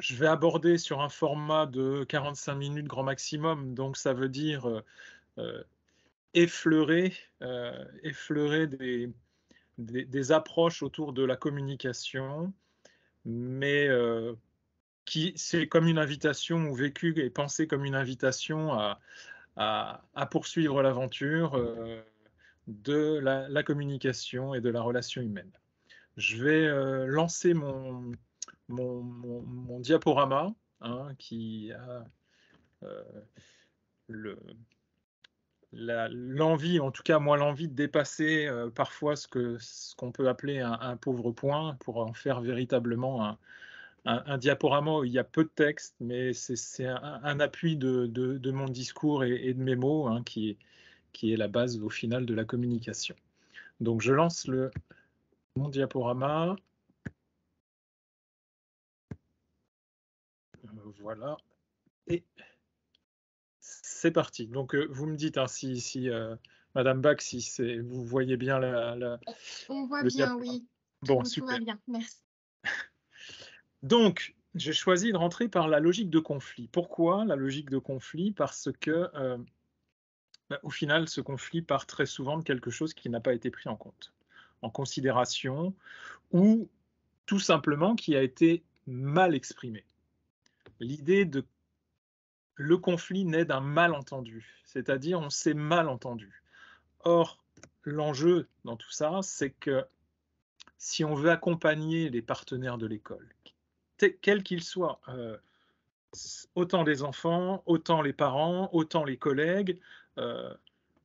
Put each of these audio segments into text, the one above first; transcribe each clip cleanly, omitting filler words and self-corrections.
je vais aborder sur un format de 45 minutes grand maximum, donc ça veut dire, heu, effleurer, effleurer des approches autour de la communication, mais qui c'est comme une invitation ou vécu et pensé comme une invitation à poursuivre l'aventure, de la communication et de la relation humaine. Je vais, lancer mon diaporama, hein, qui a, heu, le l'envie, en tout cas moi l'envie de dépasser, parfois ce qu'on peut appeler un pauvre point pour en faire véritablement un diaporama où il y a peu de texte, mais c'est un appui de mon discours et de mes mots, hein, qui est la base au final de la communication. Donc je lance mon diaporama. Voilà, et c'est parti. Donc vous me dites, hein, si madame Bach, si vous voyez bien On voit le bien, diaporama. oui, Bon, tout va super. bien, merci. Donc j'ai choisi de rentrer par la logique de conflit. Pourquoi la logique de conflit? Parce que, au final, ce conflit part très souvent de quelque chose qui n'a pas été pris en considération, ou tout simplement qui a été mal exprimé. L'idée de Le conflit naît d'un malentendu, c'est-à-dire on s'est mal entendu. Or, l'enjeu dans tout ça, c'est que si on veut accompagner les partenaires de l'école, quels qu'ils soient, autant les enfants, autant les parents, autant les collègues, heu,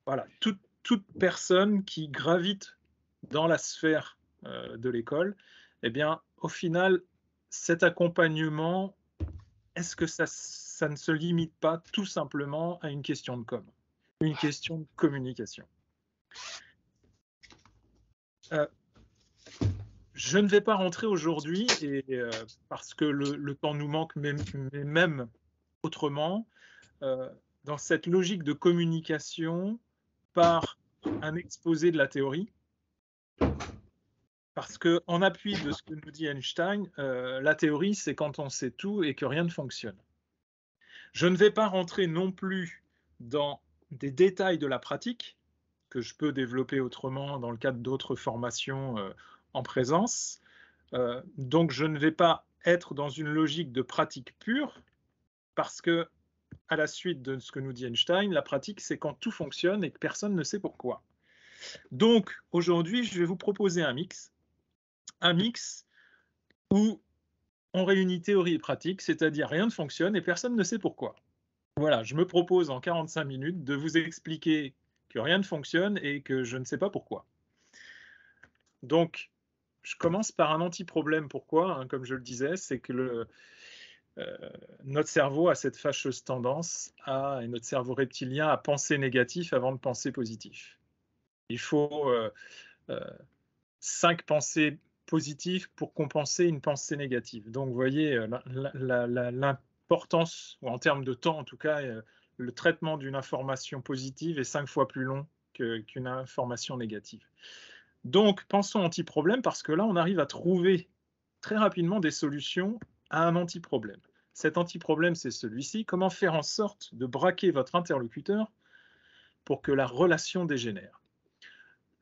voilà, toute personne qui gravite dans la sphère, de l'école, eh bien, au final, cet accompagnement, est-ce que ça ne se limite pas tout simplement à une question de com? Une question de communication? Heu, je ne vais pas rentrer aujourd'hui et parce que le temps nous manque, mais même autrement, heu, dans cette logique de communication par un exposé de la théorie, parce qu'en appui de ce que nous dit Einstein, la théorie, c'est quand on sait tout et que rien ne fonctionne. Je ne vais pas rentrer non plus dans des détails de la pratique, que je peux développer autrement dans le cadre d'autres formations, en présence. Donc je ne vais pas être dans une logique de pratique pure, parce que, à la suite de ce que nous dit Einstein, la pratique, c'est quand tout fonctionne et que personne ne sait pourquoi. Donc aujourd'hui, je vais vous proposer un mix où on réunit théorie et pratique, c'est-à-dire rien ne fonctionne et personne ne sait pourquoi. Voilà, je me propose en 45 minutes de vous expliquer que rien ne fonctionne et que je ne sais pas pourquoi. Donc, je commence par un anti-problème. Pourquoi? Hein, comme je le disais, c'est que notre cerveau a cette fâcheuse tendance et notre cerveau reptilien, à penser négatif avant de penser positif. Il faut 5 pensées positives pour compenser une pensée négative. Donc, vous voyez l'importance, ou en termes de temps en tout cas, le traitement d'une information positive est 5 fois plus long qu'une information négative. Donc, pensons anti-problème, parce que là, on arrive à trouver très rapidement des solutions à un anti-problème. Cet anti-problème, c'est celui-ci: comment faire en sorte de braquer votre interlocuteur pour que la relation dégénère?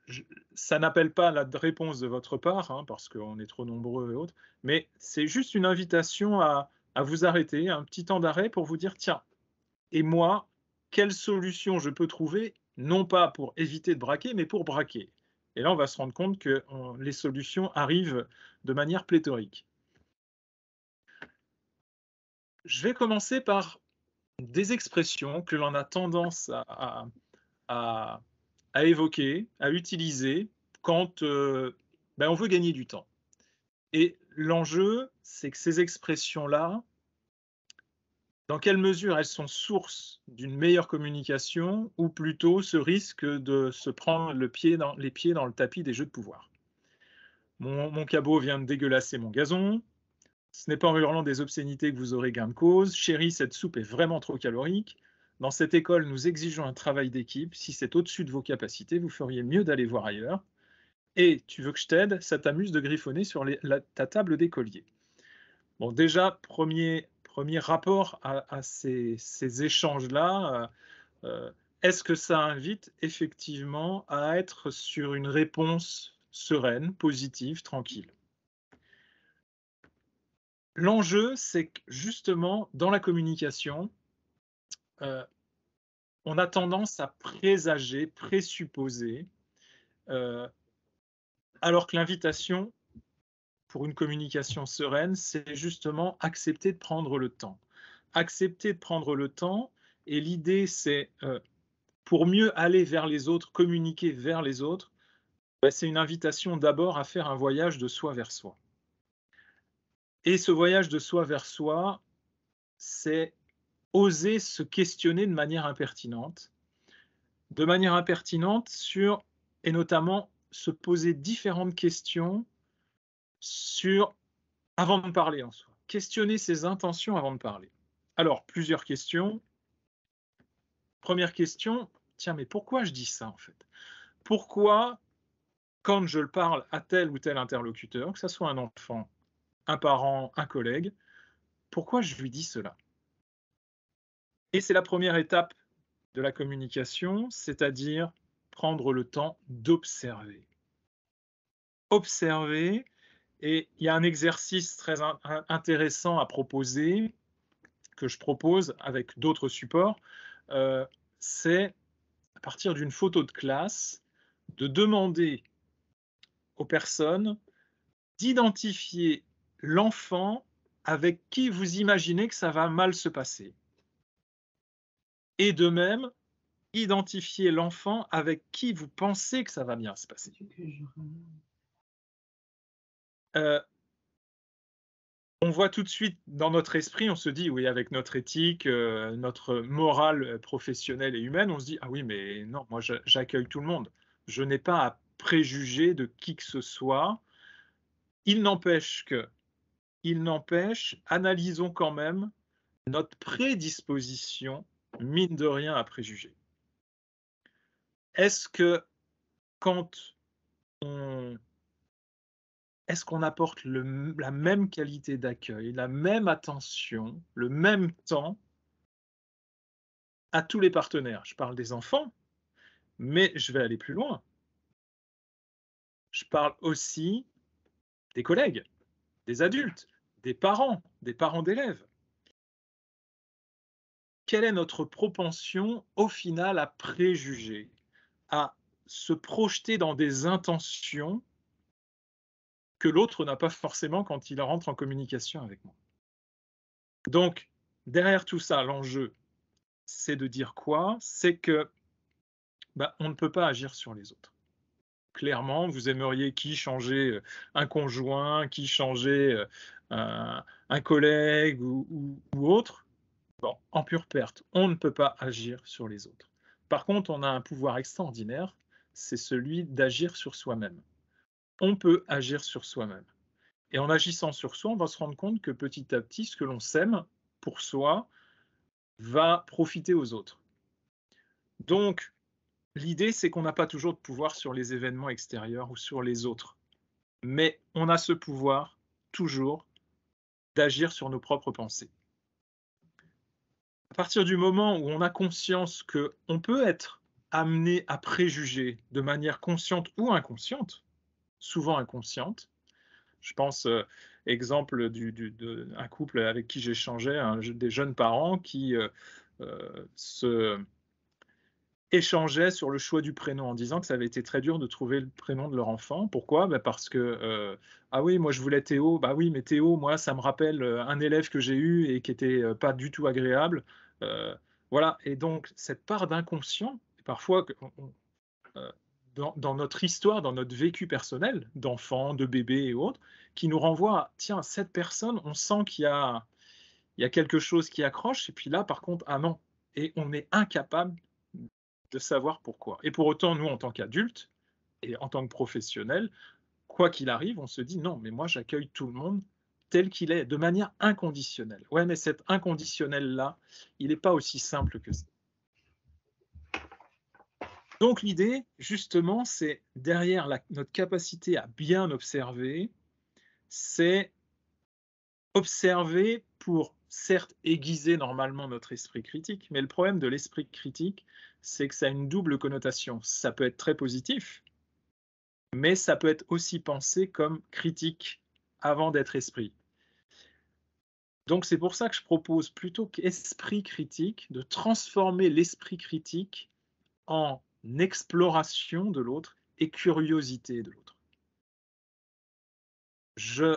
Je Ça n'appelle pas la réponse de votre part, hein, parce qu'on est trop nombreux et autres, mais c'est juste une invitation à vous arrêter, un petit temps d'arrêt pour vous dire: «Tiens, et moi, quelle solution je peux trouver?» Non pas pour éviter de braquer, mais pour braquer. Et là, on va se rendre compte que les solutions arrivent de manière pléthorique. Je vais commencer par des expressions que l'on a tendance à à évoquer, à utiliser quand, on veut gagner du temps. Et l'enjeu, c'est que ces expressions-là, dans quelle mesure elles sont source d'une meilleure communication, ou plutôt ce risque de se prendre les pieds dans le tapis des jeux de pouvoir. Mon cabot vient de dégueulasser mon gazon. Ce n'est pas en hurlant des obscénités que vous aurez gain de cause. Chérie, cette soupe est vraiment trop calorique. Dans cette école, nous exigeons un travail d'équipe. Si c'est au-dessus de vos capacités, vous feriez mieux d'aller voir ailleurs. Et tu veux que je t'aide? Ça t'amuse de griffonner sur ta table d'écolier. Bon, déjà, premier rapport à ces échanges-là, est-ce que ça invite effectivement à être sur une réponse sereine, positive, tranquille? L'enjeu, c'est que justement, dans la communication, heu, on a tendance à présager, présupposer, heu, alors que l'invitation pour une communication sereine, c'est justement accepter de prendre le temps. Accepter de prendre le temps et l'idée, c'est, pour mieux aller vers les autres, communiquer vers les autres, bah, c'est une invitation d'abord à faire un voyage de soi vers soi. Et ce voyage de soi vers soi, c'est oser se questionner de manière impertinente sur et notamment se poser différentes questions sur avant de parler en soi. Questionner ses intentions avant de parler. Alors, plusieurs questions. Première question, tiens, mais pourquoi je dis ça en fait? Pourquoi, quand je le parle à tel ou tel interlocuteur, que ça soit un enfant, un parent, un collègue, pourquoi je lui dis cela? Et c'est la première étape de la communication, c'est-à-dire prendre le temps d'observer. Observer, et il y a un exercice très intéressant à proposer, que je propose avec d'autres supports, heu, c'est à partir d'une photo de classe, de demander aux personnes d'identifier l'enfant avec qui vous imaginez que ça va mal se passer. Et de même, identifier l'enfant avec qui vous pensez que ça va bien se passer. Heu, on voit tout de suite dans notre esprit, on se dit: «Oui, avec notre éthique, notre morale, professionnelle et humaine», on se dit: «Ah oui, mais non, moi j'accueille tout le monde. Je n'ai pas à préjuger de qui que ce soit». Il n'empêche que il n'empêche, analysons quand même notre prédisposition, mine de rien, à préjuger. Est-ce que quand on est-ce qu'on apporte la même qualité d'accueil, la même attention, le même temps à tous les partenaires? Je parle des enfants, mais je vais aller plus loin. Je parle aussi des collègues, des adultes, des parents d'élèves. Quelle est notre propension au final à préjuger, à se projeter dans des intentions que l'autre n'a pas forcément quand il rentre en communication avec moi? Donc, derrière tout ça, l'enjeu, c'est de dire quoi? C'est que, bah, on ne peut pas agir sur les autres. Clairement, vous aimeriez qui changer, un conjoint, qui changer, un collègue ou autre. Bon, en pure perte, on ne peut pas agir sur les autres. Par contre, on a un pouvoir extraordinaire, c'est celui d'agir sur soi-même. On peut agir sur soi-même. Et en agissant sur soi, on va se rendre compte que petit à petit, ce que l'on sème pour soi va profiter aux autres. Donc, l'idée, c'est qu'on n'a pas toujours de pouvoir sur les événements extérieurs ou sur les autres. Mais on a ce pouvoir, toujours, d'agir sur nos propres pensées. À partir du moment où on a conscience qu'on peut être amené à préjuger de manière consciente ou inconsciente, souvent inconsciente. Je pense, exemple un couple avec qui j'échangeais, des jeunes parents qui, se échangeaient sur le choix du prénom en disant que ça avait été très dur de trouver le prénom de leur enfant. Pourquoi? Bah, parce que, «Ah oui, moi je voulais Théo». «Bah oui, mais Théo, moi ça me rappelle, un élève que j'ai eu et qui était, pas du tout agréable». Heu, voilà, et donc cette part d'inconscient, parfois heu, dans notre histoire, dans notre vécu personnel, d'enfant, de bébé et autres, qui nous renvoie à: «Tiens, cette personne, on sent qu'il y a quelque chose qui accroche», et puis là, par contre, ah non, et on est incapable de savoir pourquoi. Et pour autant, nous, en tant qu'adultes et en tant que professionnels, quoi qu'il arrive, on se dit: «Non, mais moi, j'accueille tout le monde tel qu'il est, de manière inconditionnelle». Ouais, mais cet inconditionnel-là, il n'est pas aussi simple que ça. Donc l'idée, justement, c'est derrière notre capacité à bien observer, c'est observer pour, certes, aiguiser normalement notre esprit critique, mais le problème de l'esprit critique, c'est que ça a une double connotation. Ça peut être très positif, mais ça peut être aussi pensé comme critique avant d'être esprit. Donc c'est pour ça que je propose plutôt qu'esprit critique, de transformer l'esprit critique en exploration de l'autre et curiosité de l'autre. Je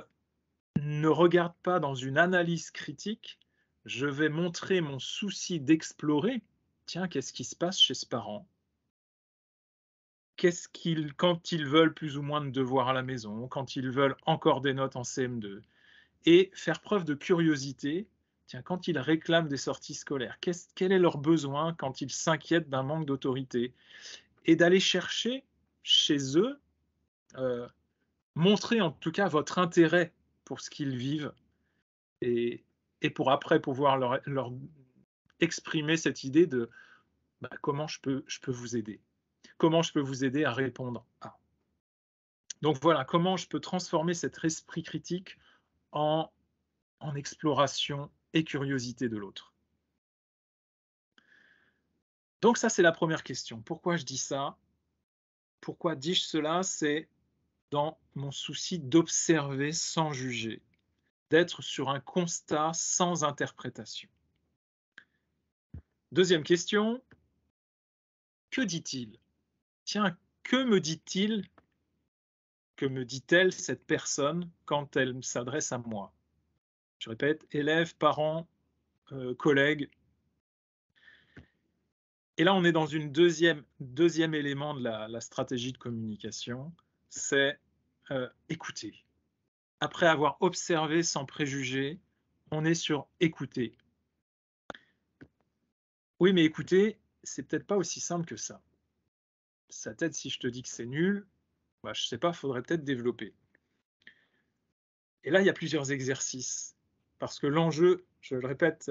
ne regarde pas dans une analyse critique, je vais montrer mon souci d'explorer. Tiens, qu'est-ce qui se passe chez ce parent? Quand ils veulent plus ou moins de devoirs à la maison, quand ils veulent encore des notes en CM2, et faire preuve de curiosité. Tiens, quand ils réclament des sorties scolaires, quel est leur besoin quand ils s'inquiètent d'un manque d'autorité? Et d'aller chercher chez eux, euh, montrer en tout cas votre intérêt pour ce qu'ils vivent et, et pour après pouvoir leur exprimer cette idée de bah, comment je peux vous aider? Comment je peux vous aider à répondre à? Donc voilà, comment je peux transformer cet esprit critique en, en exploration et curiosité de l'autre. Donc ça, c'est la première question. Pourquoi je dis ça? Pourquoi dis-je cela? C'est dans mon souci d'observer sans juger, d'être sur un constat sans interprétation. Deuxième question, que dit-il? Tiens, que me dit-il? Que me dit-elle, cette personne, quand elle s'adresse à moi? Je répète, élève, parent, collègue. Et là, on est dans une deuxième élément de la stratégie de communication, c'est écouter. Après avoir observé sans préjugés, on est sur écouter. Oui, mais écouter, c'est peut-être pas aussi simple que ça. Ça t'aide si je te dis que c'est nul, bah, je sais pas, faudrait peut-être développer. Et là, il y a plusieurs exercices. Parce que l'enjeu, je le répète,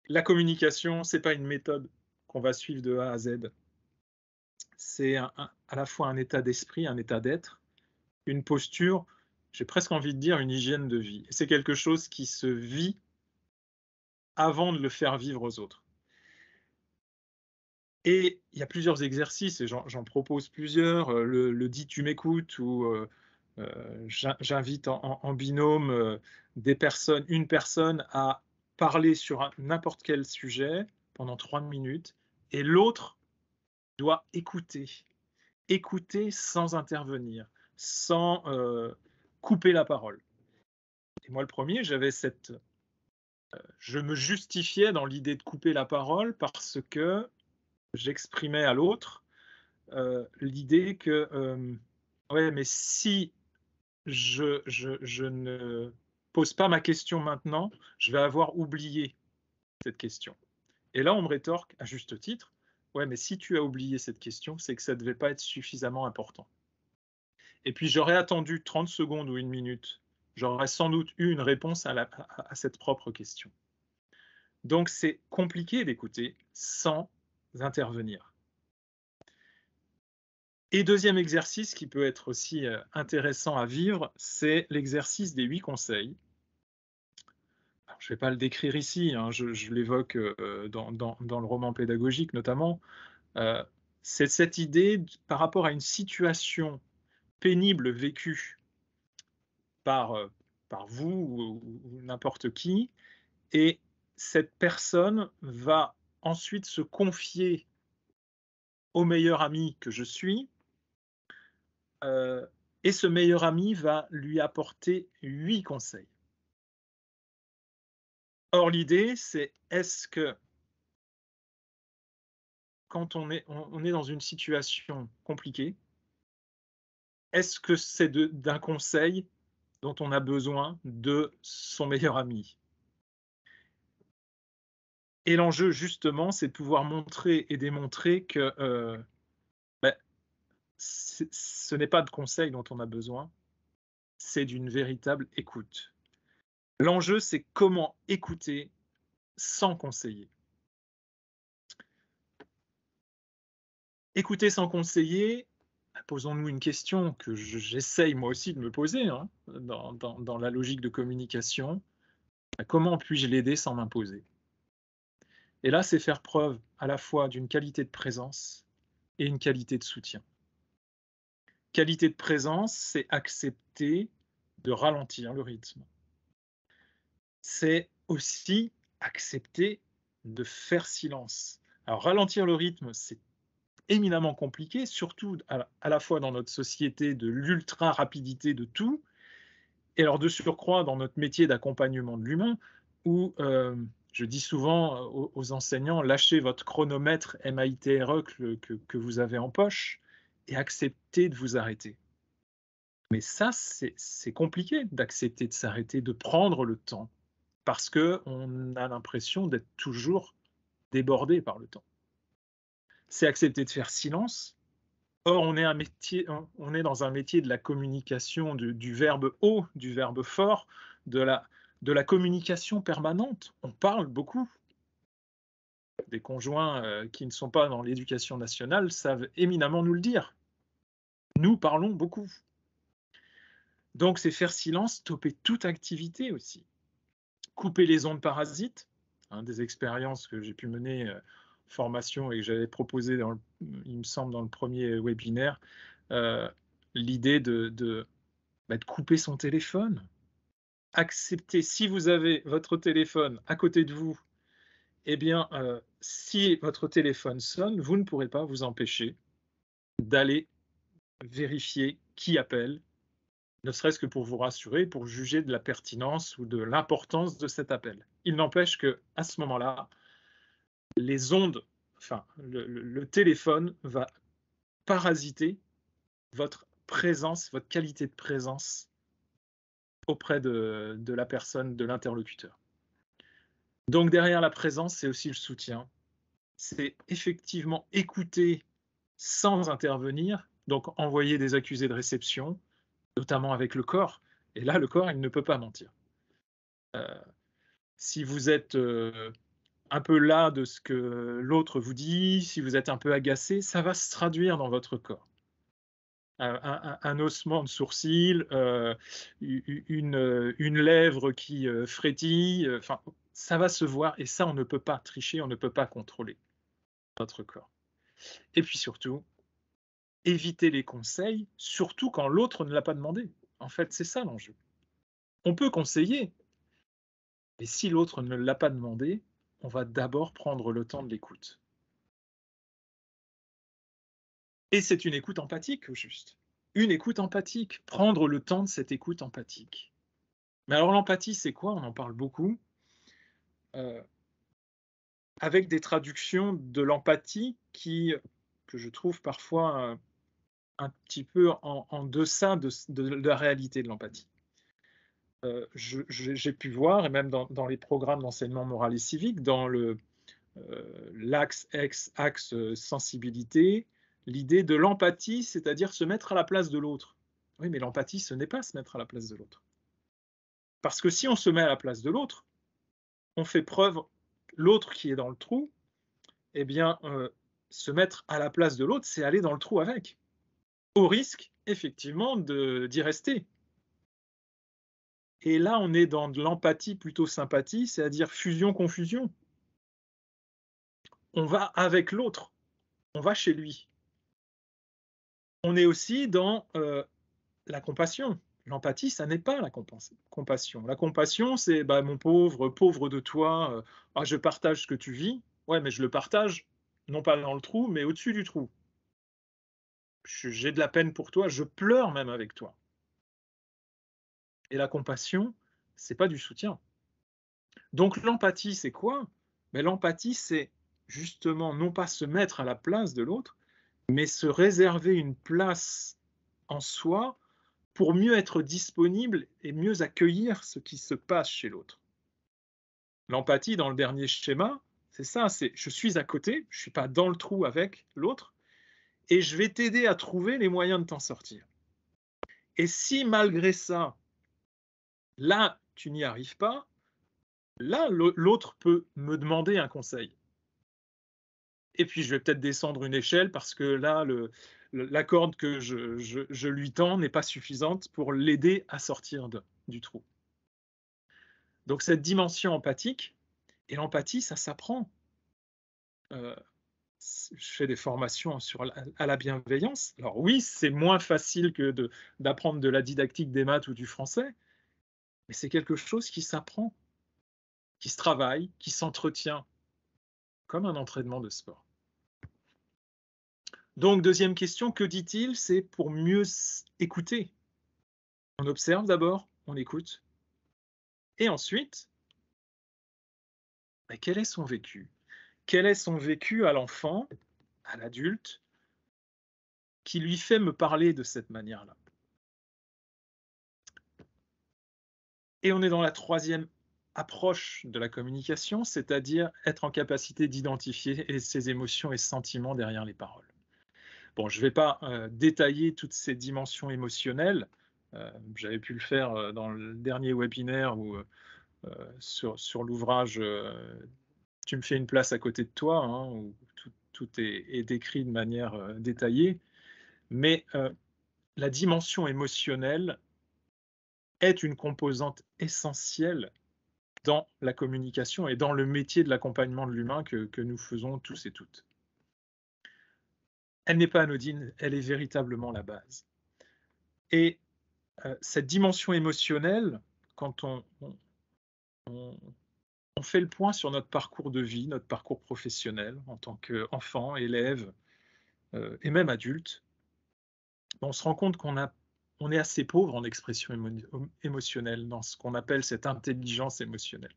la communication, c'est pas une méthode qu'on va suivre de A à Z. C'est à la fois un état d'esprit, un état d'être, une posture, j'ai presque envie de dire une hygiène de vie. C'est quelque chose qui se vit avant de le faire vivre aux autres. Et il y a plusieurs exercices, et j'en propose plusieurs. Le dit tu m'écoutes, ou j'invite en binôme une personne à parler sur n'importe quel sujet pendant 3 minutes, et l'autre doit écouter sans intervenir, sans couper la parole. Et moi, le premier, je me justifiais dans l'idée de couper la parole parce que j'exprimais à l'autre l'idée que, ouais, mais si je ne pose pas ma question maintenant, je vais avoir oublié cette question. Et là, on me rétorque, à juste titre, ouais, mais si tu as oublié cette question, c'est que ça ne devait pas être suffisamment important. Et puis j'aurais attendu 30 secondes ou 1 minute, j'aurais sans doute eu une réponse à cette propre question. Donc c'est compliqué d'écouter sans intervenir. Et deuxième exercice qui peut être aussi intéressant à vivre, c'est l'exercice des 8 conseils. Alors, je ne vais pas le décrire ici, hein, je l'évoque dans le roman pédagogique notamment. C'est cette idée, par rapport à une situation pénible vécue par, par vous ou n'importe qui, et cette personne va ensuite se confier au meilleur ami que je suis, et ce meilleur ami va lui apporter 8 conseils. Or l'idée, c'est est-ce que quand on est dans une situation compliquée, est-ce que c'est d'un conseil dont on a besoin de son meilleur ami? Et l'enjeu justement, c'est de pouvoir montrer et démontrer que, bah, ce n'est pas de conseils dont on a besoin, c'est d'une véritable écoute. L'enjeu, c'est comment écouter sans conseiller. Écouter sans conseiller, posons-nous une question que j'essaye moi aussi de me poser, hein, dans la logique de communication. Comment puis-je l'aider sans m'imposer? Et là, c'est faire preuve à la fois d'une qualité de présence et une qualité de soutien. Qualité de présence, c'est accepter de ralentir le rythme. C'est aussi accepter de faire silence. Alors ralentir le rythme, c'est éminemment compliqué, surtout à la fois dans notre société de l'ultra rapidité de tout, et alors de surcroît dans notre métier d'accompagnement de l'humain, où je dis souvent aux enseignants, lâchez votre chronomètre MITRE que vous avez en poche et acceptez de vous arrêter. Mais ça, c'est compliqué d'accepter de s'arrêter, de prendre le temps, parce qu'on a l'impression d'être toujours débordé par le temps. C'est accepter de faire silence. Or, on est dans un métier de la communication, du verbe haut, du verbe fort, de la communication permanente. On parle beaucoup. Des conjoints qui ne sont pas dans l'éducation nationale savent éminemment nous le dire. Nous parlons beaucoup. Donc, c'est faire silence, stopper toute activité aussi. Couper les ondes parasites, hein, des expériences que j'ai pu mener formation et que j'avais proposé, il me semble, dans le premier webinaire, l'idée de couper son téléphone. Accepter, si vous avez votre téléphone à côté de vous, eh bien, si votre téléphone sonne, vous ne pourrez pas vous empêcher d'aller vérifier qui appelle, ne serait-ce que pour vous rassurer, pour juger de la pertinence ou de l'importance de cet appel. Il n'empêche qu'à ce moment-là, les ondes, enfin, le téléphone va parasiter votre présence, votre qualité de présence auprès de la personne, de l'interlocuteur. Donc derrière la présence, c'est aussi le soutien. C'est effectivement écouter sans intervenir, donc envoyer des accusés de réception, notamment avec le corps. Et là, le corps, il ne peut pas mentir. Si vous êtes un peu las de ce que l'autre vous dit, si vous êtes un peu agacé, ça va se traduire dans votre corps. Un haussement de sourcil, une lèvre qui frétille, enfin, ça va se voir et ça, on ne peut pas tricher, on ne peut pas contrôler notre corps. Et puis surtout, éviter les conseils, surtout quand l'autre ne l'a pas demandé. En fait, c'est ça l'enjeu. On peut conseiller, mais si l'autre ne l'a pas demandé, on va d'abord prendre le temps de l'écoute. Et c'est une écoute empathique, au juste. Une écoute empathique, prendre le temps de cette écoute empathique. Mais alors l'empathie, c'est quoi? On en parle beaucoup. Avec des traductions de l'empathie que je trouve parfois un petit peu en deçà de la réalité de l'empathie. J'ai pu voir, et même dans les programmes d'enseignement moral et civique, dans l'axe sensibilité, l'idée de l'empathie, c'est-à-dire se mettre à la place de l'autre. Oui, mais l'empathie, ce n'est pas se mettre à la place de l'autre. Parce que si on se met à la place de l'autre, on fait preuve, l'autre qui est dans le trou, eh bien, se mettre à la place de l'autre, c'est aller dans le trou avec, au risque, effectivement, d'y rester. Et là, on est dans de l'empathie plutôt sympathie, c'est-à-dire fusion-confusion. On va avec l'autre, on va chez lui. On est aussi dans la compassion. L'empathie, ça n'est pas la compassion. La compassion, c'est mon pauvre, pauvre de toi, je partage ce que tu vis. Ouais, mais je le partage, non pas dans le trou, mais au-dessus du trou. J'ai de la peine pour toi, je pleure même avec toi. Et la compassion, c'est pas du soutien. Donc l'empathie, c'est quoi? L'empathie, c'est justement non pas se mettre à la place de l'autre, mais se réserver une place en soi pour mieux être disponible et mieux accueillir ce qui se passe chez l'autre. L'empathie, dans le dernier schéma, c'est ça, c'est je suis à côté, je ne suis pas dans le trou avec l'autre, et je vais t'aider à trouver les moyens de t'en sortir. Et si malgré ça, là, tu n'y arrives pas, là, l'autre peut me demander un conseil. Et puis, je vais peut-être descendre une échelle parce que là, la corde que je lui tends n'est pas suffisante pour l'aider à sortir du trou. Donc cette dimension empathique, et l'empathie, ça s'apprend. Je fais des formations à la bienveillance. Alors oui, c'est moins facile que d'apprendre de la didactique des maths ou du français, mais c'est quelque chose qui s'apprend, qui se travaille, qui s'entretient, comme un entraînement de sport. Donc deuxième question, que dit-il? C'est pour mieux écouter. On observe d'abord, on écoute, et ensuite, quel est son vécu? Quel est son vécu à l'enfant, à l'adulte, qui lui fait me parler de cette manière-là? Et on est dans la troisième approche de la communication, c'est-à-dire être en capacité d'identifier ses émotions et sentiments derrière les paroles. Bon, je ne vais pas détailler toutes ces dimensions émotionnelles. J'avais pu le faire dans le dernier webinaire ou sur l'ouvrage Tu me fais une place à côté de toi, hein, où tout est décrit de manière détaillée. Mais la dimension émotionnelle est une composante essentielle dans la communication et dans le métier de l'accompagnement de l'humain que nous faisons tous et toutes. Elle n'est pas anodine, elle est véritablement la base. Et cette dimension émotionnelle, quand on fait le point sur notre parcours de vie, notre parcours professionnel en tant qu'enfant, élève et même adulte, on se rend compte qu'on est assez pauvre en expression émotionnelle, dans ce qu'on appelle cette intelligence émotionnelle.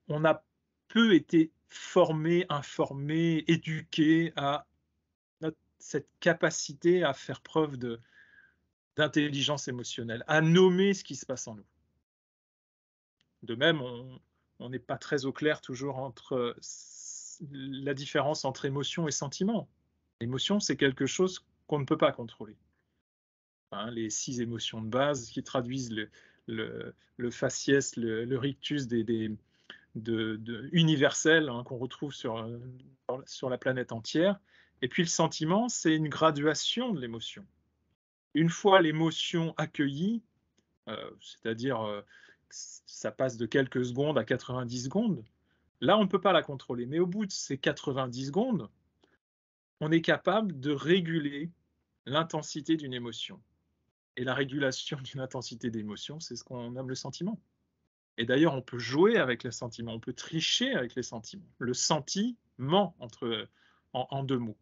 On a peu été formé, informé, éduqué à cette capacité à faire preuve d'intelligence émotionnelle, à nommer ce qui se passe en nous. De même, on n'est pas très au clair toujours entre la différence entre émotion et sentiment. L'émotion, c'est quelque chose qu'on ne peut pas contrôler. Hein, les 6 émotions de base qui traduisent le faciès, le rictus universel, hein, qu'on retrouve sur la planète entière. Et puis le sentiment, c'est une graduation de l'émotion. Une fois l'émotion accueillie, c'est-à-dire ça passe de quelques secondes à 90 secondes, là on ne peut pas la contrôler. Mais au bout de ces 90 secondes, on est capable de réguler l'intensité d'une émotion. Et la régulation d'une intensité d'émotion, c'est ce qu'on nomme le sentiment. Et d'ailleurs, on peut jouer avec les sentiments, on peut tricher avec les sentiments. Le sentiment, en 2 mots.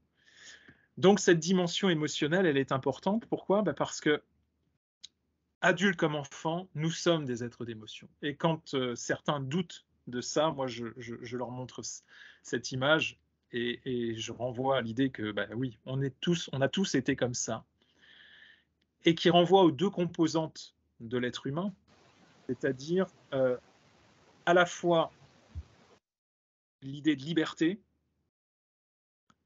Donc cette dimension émotionnelle, elle est importante. Pourquoi? Parce que, adultes comme enfants, nous sommes des êtres d'émotion. Et quand certains doutent de ça, moi je leur montre cette image et je renvoie à l'idée que oui, on a tous été comme ça. Et qui renvoie aux 2 composantes de l'être humain, c'est-à-dire à la fois l'idée de liberté.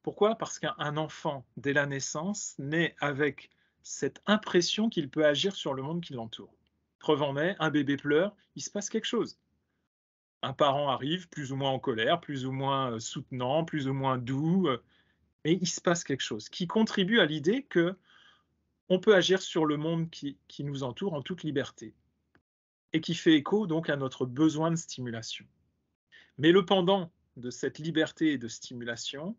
Pourquoi? Parce qu'un enfant, dès la naissance, naît avec cette impression qu'il peut agir sur le monde qui l'entoure. Preuve en est, un bébé pleure, il se passe quelque chose. Un parent arrive, plus ou moins en colère, plus ou moins soutenant, plus ou moins doux, mais il se passe quelque chose qui contribue à l'idée qu'on peut agir sur le monde qui nous entoure en toute liberté et qui fait écho donc à notre besoin de stimulation. Mais le pendant de cette liberté et de stimulation,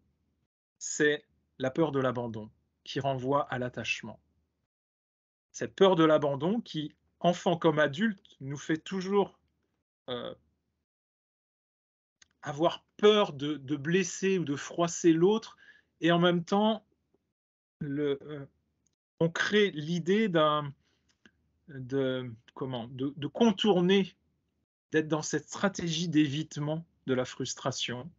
c'est la peur de l'abandon qui renvoie à l'attachement. Cette peur de l'abandon qui, enfant comme adulte, nous fait toujours avoir peur de blesser ou de froisser l'autre, et en même temps, on crée l'idée de contourner, d'être dans cette stratégie d'évitement de la frustration.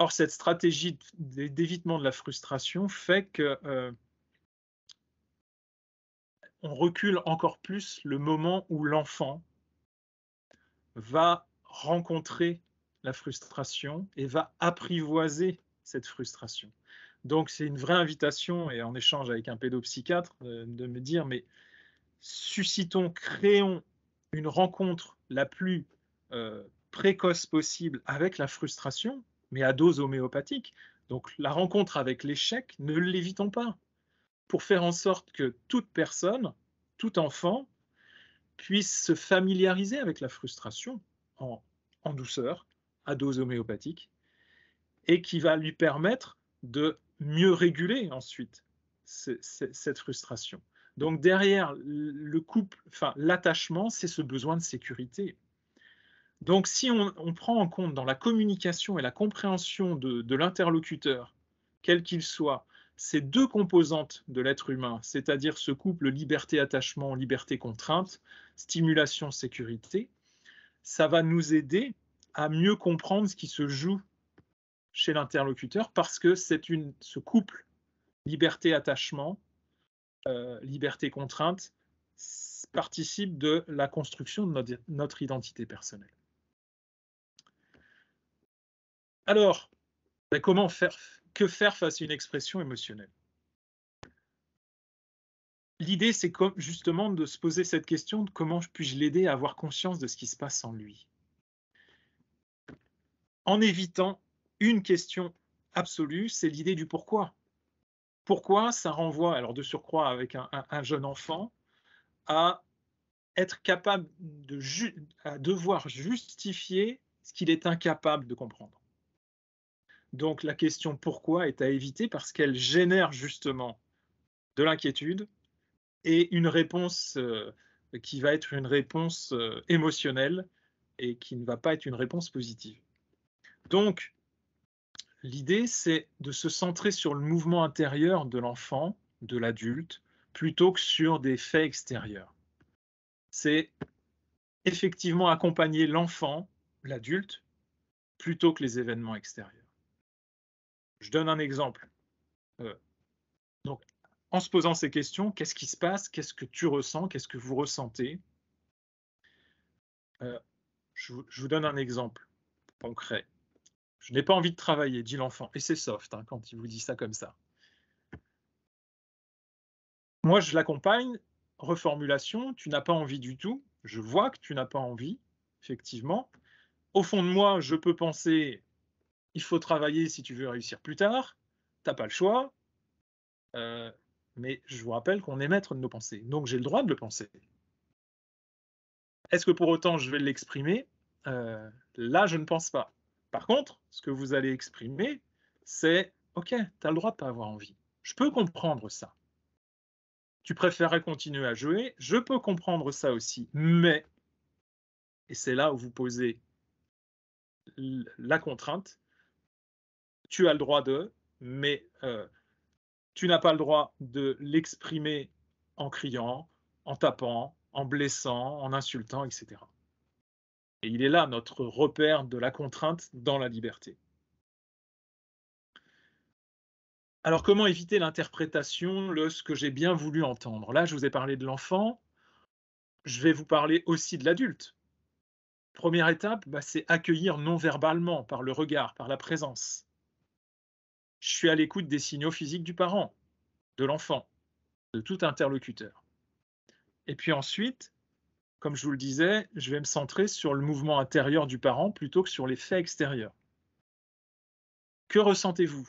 Or, cette stratégie d'évitement de la frustration fait que on recule encore plus le moment où l'enfant va rencontrer la frustration et va apprivoiser cette frustration. Donc c'est une vraie invitation, et en échange avec un pédopsychiatre, de me dire, mais suscitons, créons une rencontre la plus précoce possible avec la frustration, mais à dose homéopathique. Donc la rencontre avec l'échec, ne l'évitons pas, pour faire en sorte que toute personne, tout enfant, puisse se familiariser avec la frustration en, en douceur, à dose homéopathique, et qui va lui permettre de mieux réguler ensuite cette frustration. Donc derrière le couple, enfin l'attachement, c'est ce besoin de sécurité. Donc si on prend en compte dans la communication et la compréhension de l'interlocuteur, quel qu'il soit, ces deux composantes de l'être humain, c'est-à-dire ce couple liberté-attachement, liberté-contrainte, stimulation-sécurité, ça va nous aider à mieux comprendre ce qui se joue chez l'interlocuteur parce que ce couple liberté-attachement, liberté-contrainte participe de la construction de notre identité personnelle. Alors, comment faire, que faire face à une expression émotionnelle? L'idée, c'est justement de se poser cette question de comment puis-je l'aider à avoir conscience de ce qui se passe en lui, en évitant une question absolue, c'est l'idée du pourquoi. Pourquoi ça renvoie, alors de surcroît avec un jeune enfant, à être capable à devoir justifier ce qu'il est incapable de comprendre. Donc la question pourquoi est à éviter parce qu'elle génère justement de l'inquiétude et une réponse qui va être une réponse émotionnelle et qui ne va pas être une réponse positive. Donc l'idée, c'est de se centrer sur le mouvement intérieur de l'enfant, de l'adulte, plutôt que sur des faits extérieurs. C'est effectivement accompagner l'enfant, l'adulte, plutôt que les événements extérieurs. Je donne un exemple. Donc, en se posant ces questions, qu'est-ce qui se passe? Qu'est-ce que tu ressens? Qu'est-ce que vous ressentez? Je vous donne un exemple concret. Je n'ai pas envie de travailler, dit l'enfant. Et c'est soft hein, quand il vous dit ça comme ça. Moi, je l'accompagne. Reformulation, tu n'as pas envie du tout. Je vois que tu n'as pas envie, effectivement. Au fond de moi, je peux penser, il faut travailler si tu veux réussir plus tard. Tu n'as pas le choix. Mais je vous rappelle qu'on est maître de nos pensées. Donc, j'ai le droit de le penser. Est-ce que pour autant je vais l'exprimer? Là, je ne pense pas. Par contre, ce que vous allez exprimer, c'est: «OK, tu as le droit de pas avoir envie. Je peux comprendre ça. Tu préférerais continuer à jouer, je peux comprendre ça aussi, mais» et c'est là où vous posez la contrainte, «tu as le droit de, mais tu n'as pas le droit de l'exprimer en criant, en tapant, en blessant, en insultant» et cetera. Et il est là notre repère de la contrainte dans la liberté. Alors comment éviter l'interprétation, ce que j'ai bien voulu entendre? Là, je vous ai parlé de l'enfant, je vais vous parler aussi de l'adulte. Première étape, c'est accueillir non verbalement, par le regard, par la présence. Je suis à l'écoute des signaux physiques du parent, de l'enfant, de tout interlocuteur. Et puis ensuite, comme je vous le disais, je vais me centrer sur le mouvement intérieur du parent plutôt que sur les faits extérieurs. Que ressentez-vous?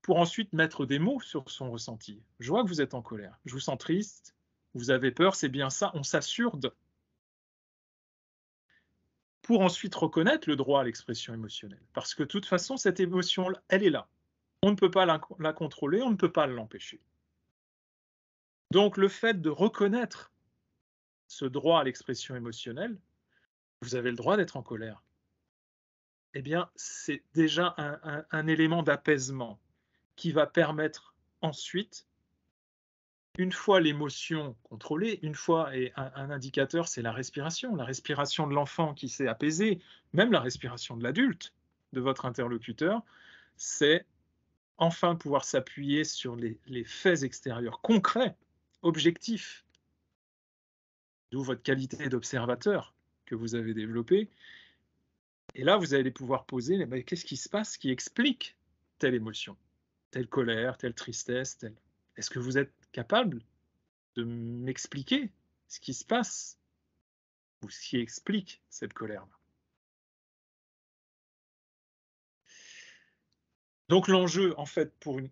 Pour ensuite mettre des mots sur son ressenti. Je vois que vous êtes en colère, je vous sens triste, vous avez peur, c'est bien ça, on s'assure de. Pour ensuite reconnaître le droit à l'expression émotionnelle. Parce que de toute façon, cette émotion, elle est là. On ne peut pas la contrôler, on ne peut pas l'empêcher. Donc le fait de reconnaître ce droit à l'expression émotionnelle, vous avez le droit d'être en colère. Eh bien, c'est déjà un élément d'apaisement qui va permettre ensuite, une fois l'émotion contrôlée, une fois, et un indicateur, c'est la respiration de l'enfant qui s'est apaisée, même la respiration de l'adulte, de votre interlocuteur, c'est enfin pouvoir s'appuyer sur les faits extérieurs concrets, objectifs, d'où votre qualité d'observateur que vous avez développée. Et là, vous allez pouvoir poser, qu'est-ce qui se passe qui explique telle émotion, telle colère, telle tristesse, telle. Est-ce que vous êtes capable de m'expliquer ce qui se passe ou ce qui explique cette colère-là? Donc l'enjeu, en fait, pour une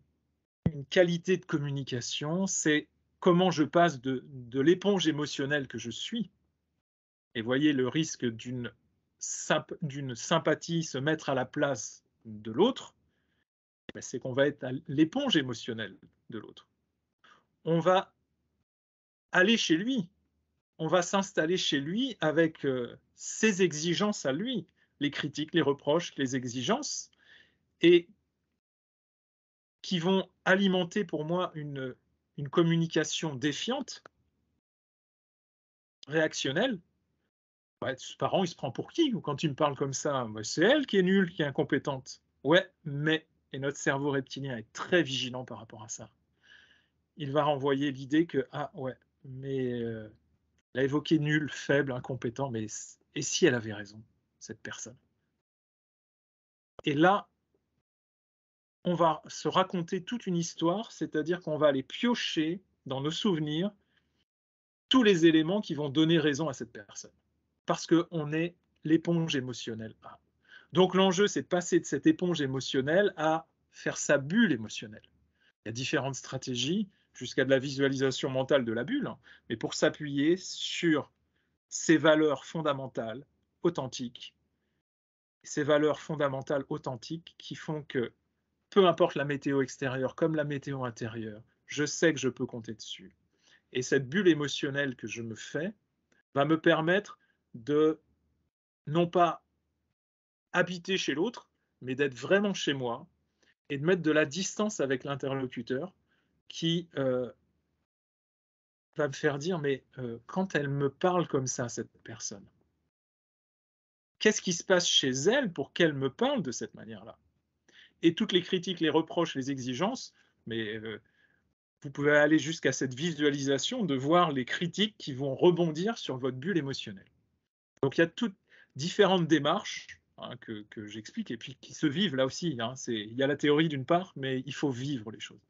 qualité de communication, c'est comment je passe de l'éponge émotionnelle que je suis, et voyez le risque d'une sympathie, se mettre à la place de l'autre, ben, c'est qu'on va être l'éponge émotionnelle de l'autre. On va aller chez lui, on va s'installer chez lui avec ses exigences à lui, les critiques, les reproches, les exigences, et qui vont alimenter pour moi une communication défiante, réactionnelle. Ouais, ce parent, il se prend pour qui? Ou quand tu me parles comme ça, bah, c'est elle qui est nulle, qui est incompétente. Ouais, mais, et notre cerveau reptilien est très vigilant par rapport à ça. Il va renvoyer l'idée que, ah ouais, mais elle a évoqué nul, faible, incompétent, mais et si elle avait raison, cette personne? Et là, on va se raconter toute une histoire, c'est-à-dire qu'on va aller piocher dans nos souvenirs tous les éléments qui vont donner raison à cette personne. Parce qu'on est l'éponge émotionnelle A. Donc l'enjeu, c'est de passer de cette éponge émotionnelle à faire sa bulle émotionnelle. Il y a différentes stratégies, jusqu'à de la visualisation mentale de la bulle, hein, mais pour s'appuyer sur ces valeurs fondamentales, authentiques, ces valeurs fondamentales authentiques qui font que, peu importe la météo extérieure comme la météo intérieure, je sais que je peux compter dessus. Et cette bulle émotionnelle que je me fais va me permettre de, non pas habiter chez l'autre, mais d'être vraiment chez moi et de mettre de la distance avec l'interlocuteur qui va me faire dire, mais quand elle me parle comme ça, cette personne, qu'est-ce qui se passe chez elle pour qu'elle me parle de cette manière-là? Et toutes les critiques, les reproches, les exigences, mais vous pouvez aller jusqu'à cette visualisation de voir les critiques qui vont rebondir sur votre bulle émotionnelle. Donc il y a toutes différentes démarches, hein, que j'explique et puis qui se vivent là aussi, hein. Il y a la théorie d'une part, mais il faut vivre les choses.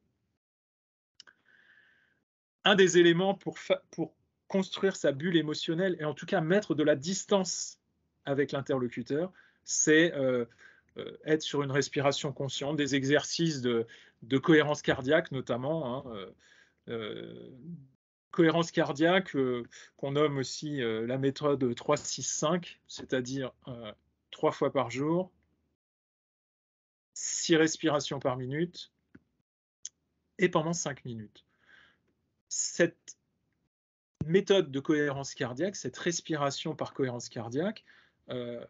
Un des éléments pour construire sa bulle émotionnelle et en tout cas mettre de la distance avec l'interlocuteur, c'est être sur une respiration consciente, des exercices de cohérence cardiaque notamment, hein, cohérence cardiaque qu'on nomme aussi la méthode 3-6-5, c'est-à-dire 3 fois par jour, 6 respirations par minute et pendant 5 minutes. Cette méthode de cohérence cardiaque, cette respiration par cohérence cardiaque, euh,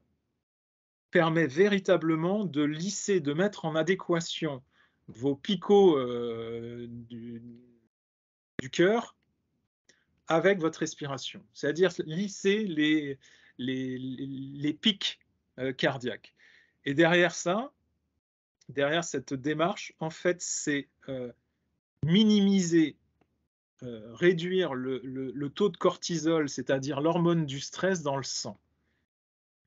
permet véritablement de lisser, de mettre en adéquation vos picots du cœur avec votre respiration, c'est-à-dire lisser les pics cardiaques. Et derrière ça, derrière cette démarche, en fait, c'est minimiser, réduire le taux de cortisol, c'est-à-dire l'hormone du stress dans le sang.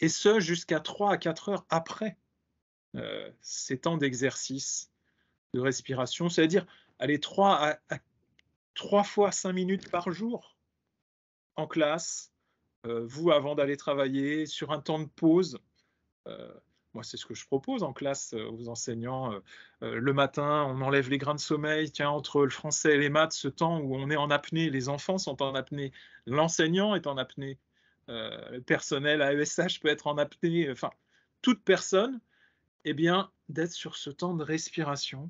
Et ce, jusqu'à 3 à 4 heures après ces temps d'exercice, de respiration, c'est-à-dire aller 3 fois 5 minutes par jour en classe, vous avant d'aller travailler, sur un temps de pause. Euh, Moi, c'est ce que je propose en classe aux enseignants. Le matin, on enlève les grains de sommeil. Tiens, entre le français et les maths, ce temps où on est en apnée, les enfants sont en apnée, l'enseignant est en apnée, le personnel AESH peut être en apnée, enfin, toute personne, eh bien, d'être sur ce temps de respiration.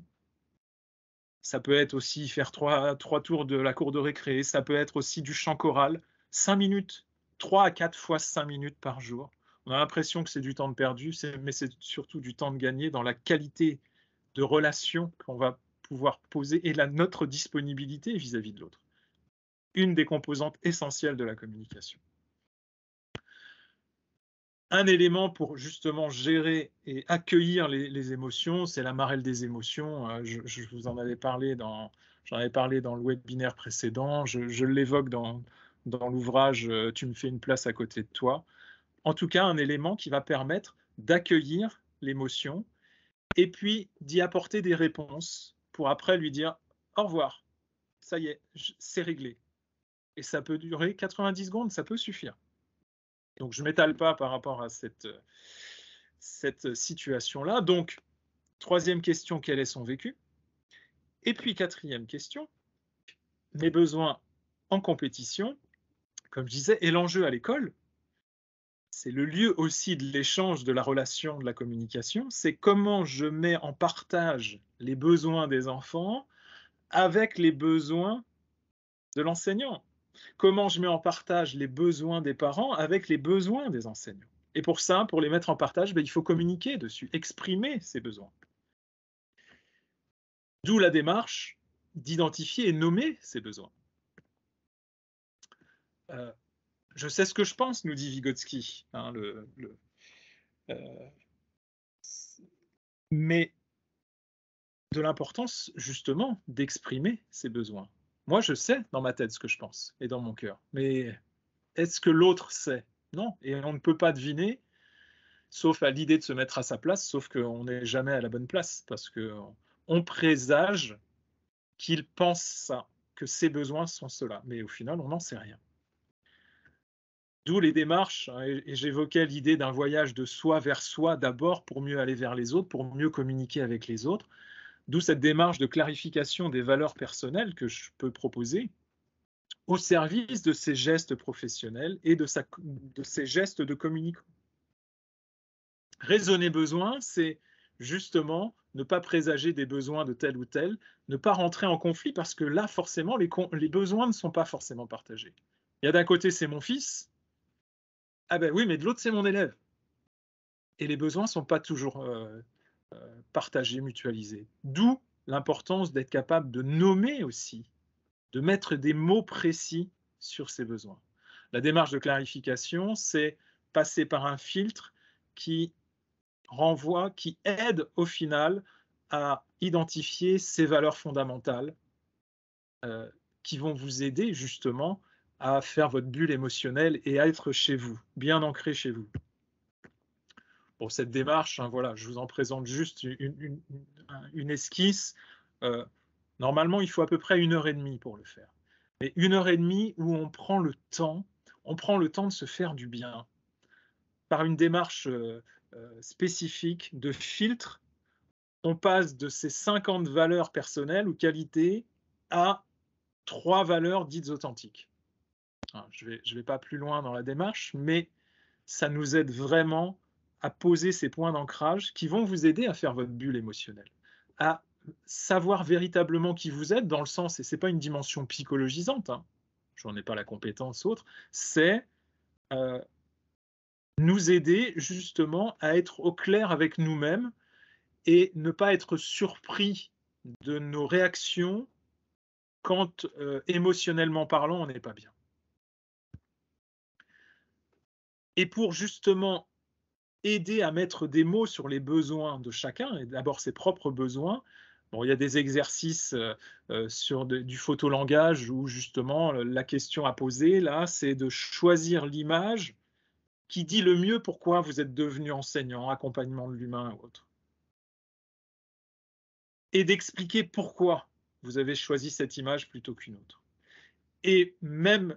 Ça peut être aussi faire 3 tours de la cour de récré, ça peut être aussi du chant choral, 5 minutes, 3 à 4 fois 5 minutes par jour. On a l'impression que c'est du temps de perdu, mais c'est surtout du temps de gagné dans la qualité de relation qu'on va pouvoir poser et notre disponibilité vis-à-vis de l'autre. Une des composantes essentielles de la communication. Un élément pour justement gérer et accueillir les émotions, c'est la marelle des émotions. Je vous en avais parlé j'en avais parlé dans le webinaire précédent, je l'évoque dans l'ouvrage Tu me fais une place à côté de toi. En tout cas, un élément qui va permettre d'accueillir l'émotion et puis d'y apporter des réponses pour après lui dire au revoir, ça y est, c'est réglé. Et ça peut durer 90 secondes, ça peut suffire. Donc je ne m'étale pas par rapport à cette situation-là. Donc Troisième question, quel est son vécu? Et puis quatrième question, mes besoins en compétition, comme je disais, et l'enjeu à l'école, c'est le lieu aussi de l'échange, de la relation, de la communication, c'est comment je mets en partage les besoins des enfants avec les besoins de l'enseignant. Comment je mets en partage les besoins des parents avec les besoins des enseignants. Et pour ça, pour les mettre en partage, il faut communiquer dessus, exprimer ces besoins. D'où la démarche d'identifier et nommer ces besoins. Je sais ce que je pense, nous dit Vygotsky, hein, mais de l'importance justement d'exprimer ces besoins. Moi, je sais dans ma tête ce que je pense et dans mon cœur, mais est-ce que l'autre sait? Non, et on ne peut pas deviner, sauf à l'idée de se mettre à sa place, sauf qu'on n'est jamais à la bonne place, parce qu'on présage qu'il pense ça, que ses besoins sont ceux-là, mais au final, on n'en sait rien. D'où les démarches, hein, et j'évoquais l'idée d'un voyage de soi vers soi d'abord pour mieux aller vers les autres, pour mieux communiquer avec les autres. D'où cette démarche de clarification des valeurs personnelles que je peux proposer au service de ces gestes professionnels et de ces gestes de communicant. Raisonner besoin, c'est justement ne pas présager des besoins de tel ou tel, ne pas rentrer en conflit parce que là, forcément, les besoins ne sont pas forcément partagés. Il y a d'un côté, c'est mon fils, ah ben oui, mais de l'autre, c'est mon élève. Et les besoins ne sont pas toujours partagés, mutualisés. D'où l'importance d'être capable de nommer aussi, de mettre des mots précis sur ces besoins. La démarche de clarification, c'est passer par un filtre qui renvoie, qui aide au final à identifier ces valeurs fondamentales qui vont vous aider justement à faire votre bulle émotionnelle et à être chez vous, bien ancré chez vous. Pour cette démarche, hein, voilà, je vous en présente juste une esquisse. Normalement, il faut à peu près 1h30 pour le faire. Mais 1h30 où on prend le temps de se faire du bien par une démarche spécifique de filtre. On passe de ces 50 valeurs personnelles ou qualités à 3 valeurs dites authentiques. Je ne vais pas plus loin dans la démarche, mais ça nous aide vraiment à poser ces points d'ancrage qui vont vous aider à faire votre bulle émotionnelle, à savoir véritablement qui vous êtes dans le sens, et ce n'est pas une dimension psychologisante, hein, je n'en ai pas la compétence autre, c'est nous aider justement à être au clair avec nous-mêmes et ne pas être surpris de nos réactions quand émotionnellement parlant, on n'est pas bien. Et pour justement aider à mettre des mots sur les besoins de chacun, et d'abord ses propres besoins. Bon, il y a des exercices sur du photolangage où justement la question à poser, là, c'est de choisir l'image qui dit le mieux pourquoi vous êtes devenu enseignant, accompagnement de l'humain ou autre. Et d'expliquer pourquoi vous avez choisi cette image plutôt qu'une autre. Et même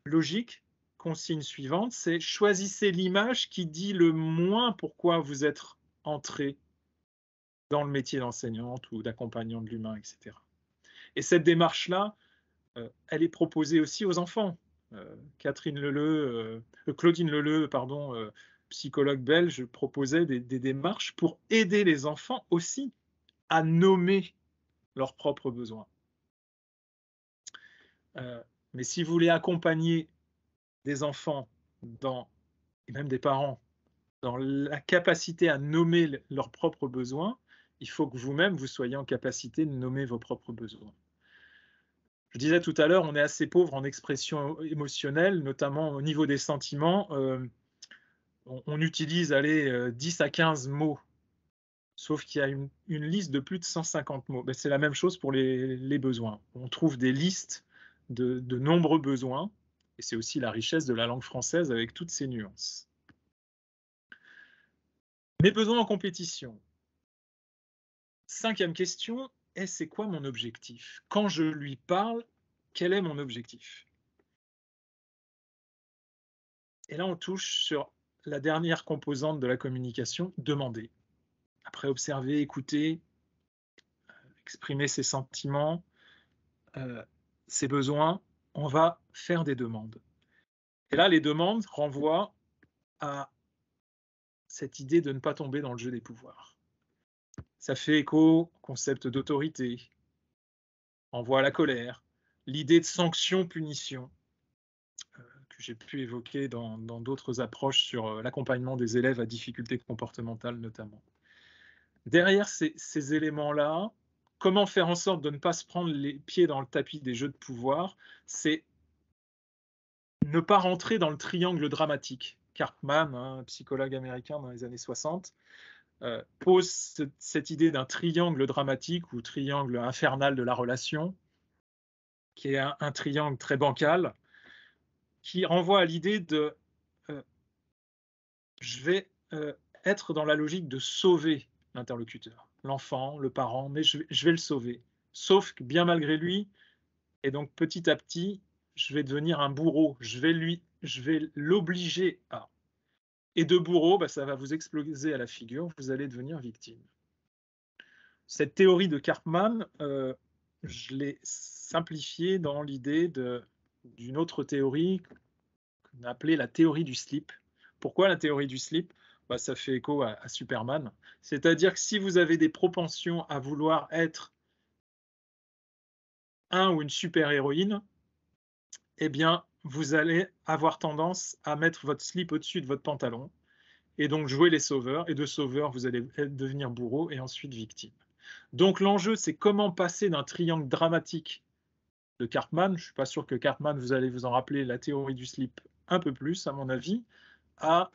logique, consigne suivante, c'est choisissez l'image qui dit le moins pourquoi vous êtes entré dans le métier d'enseignante ou d'accompagnant de l'humain, etc. Et cette démarche-là, elle est proposée aussi aux enfants. Claudine Leleu, pardon, psychologue belge, proposait des démarches pour aider les enfants aussi à nommer leurs propres besoins. Mais si vous voulez accompagner des enfants et même des parents dans la capacité à nommer leurs propres besoins, il faut que vous-même, vous soyez en capacité de nommer vos propres besoins. Je disais tout à l'heure, on est assez pauvre en expression émotionnelle, notamment au niveau des sentiments. On utilise 10 à 15 mots, sauf qu'il y a une liste de plus de 150 mots. C'est la même chose pour les besoins. On trouve des listes de nombreux besoins, et c'est aussi la richesse de la langue française avec toutes ses nuances. Mes besoins en compétition. 5e question, c'est quoi mon objectif? Quand je lui parle, quel est mon objectif? Et là, on touche sur la dernière composante de la communication, demander. après observer, écouter, exprimer ses sentiments, ses besoins, on va faire des demandes. Et là, les demandes renvoient à cette idée de ne pas tomber dans le jeu des pouvoirs. Ça fait écho au concept d'autorité, renvoie à la colère, l'idée de sanction-punition, que j'ai pu évoquer dans d'autres approches sur l'accompagnement des élèves à difficultés comportementales notamment. Derrière ces éléments-là, comment faire en sorte de ne pas se prendre les pieds dans le tapis des jeux de pouvoir? C'est ne pas rentrer dans le triangle dramatique. Karpman, un psychologue américain dans les années 60, pose cette idée d'un triangle dramatique ou triangle infernal de la relation, qui est un triangle très bancal, qui renvoie à l'idée de je vais être dans la logique de sauver l'interlocuteur, l'enfant, le parent, mais je vais le sauver. Sauf que bien malgré lui, et donc petit à petit, je vais devenir un bourreau, je vais l'obliger à. Et de bourreau, bah, ça va vous exploser à la figure, vous allez devenir victime. Cette théorie de Karpman, je l'ai simplifiée dans l'idée d'une autre théorie qu'on a appelée la théorie du slip. Pourquoi la théorie du slip? Bah, ça fait écho à Superman. C'est-à-dire que si vous avez des propensions à vouloir être un ou une super-héroïne, eh bien, vous allez avoir tendance à mettre votre slip au-dessus de votre pantalon et donc jouer les sauveurs. Et de sauveurs, vous allez devenir bourreau et ensuite victime. Donc l'enjeu, c'est comment passer d'un triangle dramatique de Karpman, je ne suis pas sûr que Karpman, vous allez vous en rappeler la théorie du slip un peu plus, à mon avis, à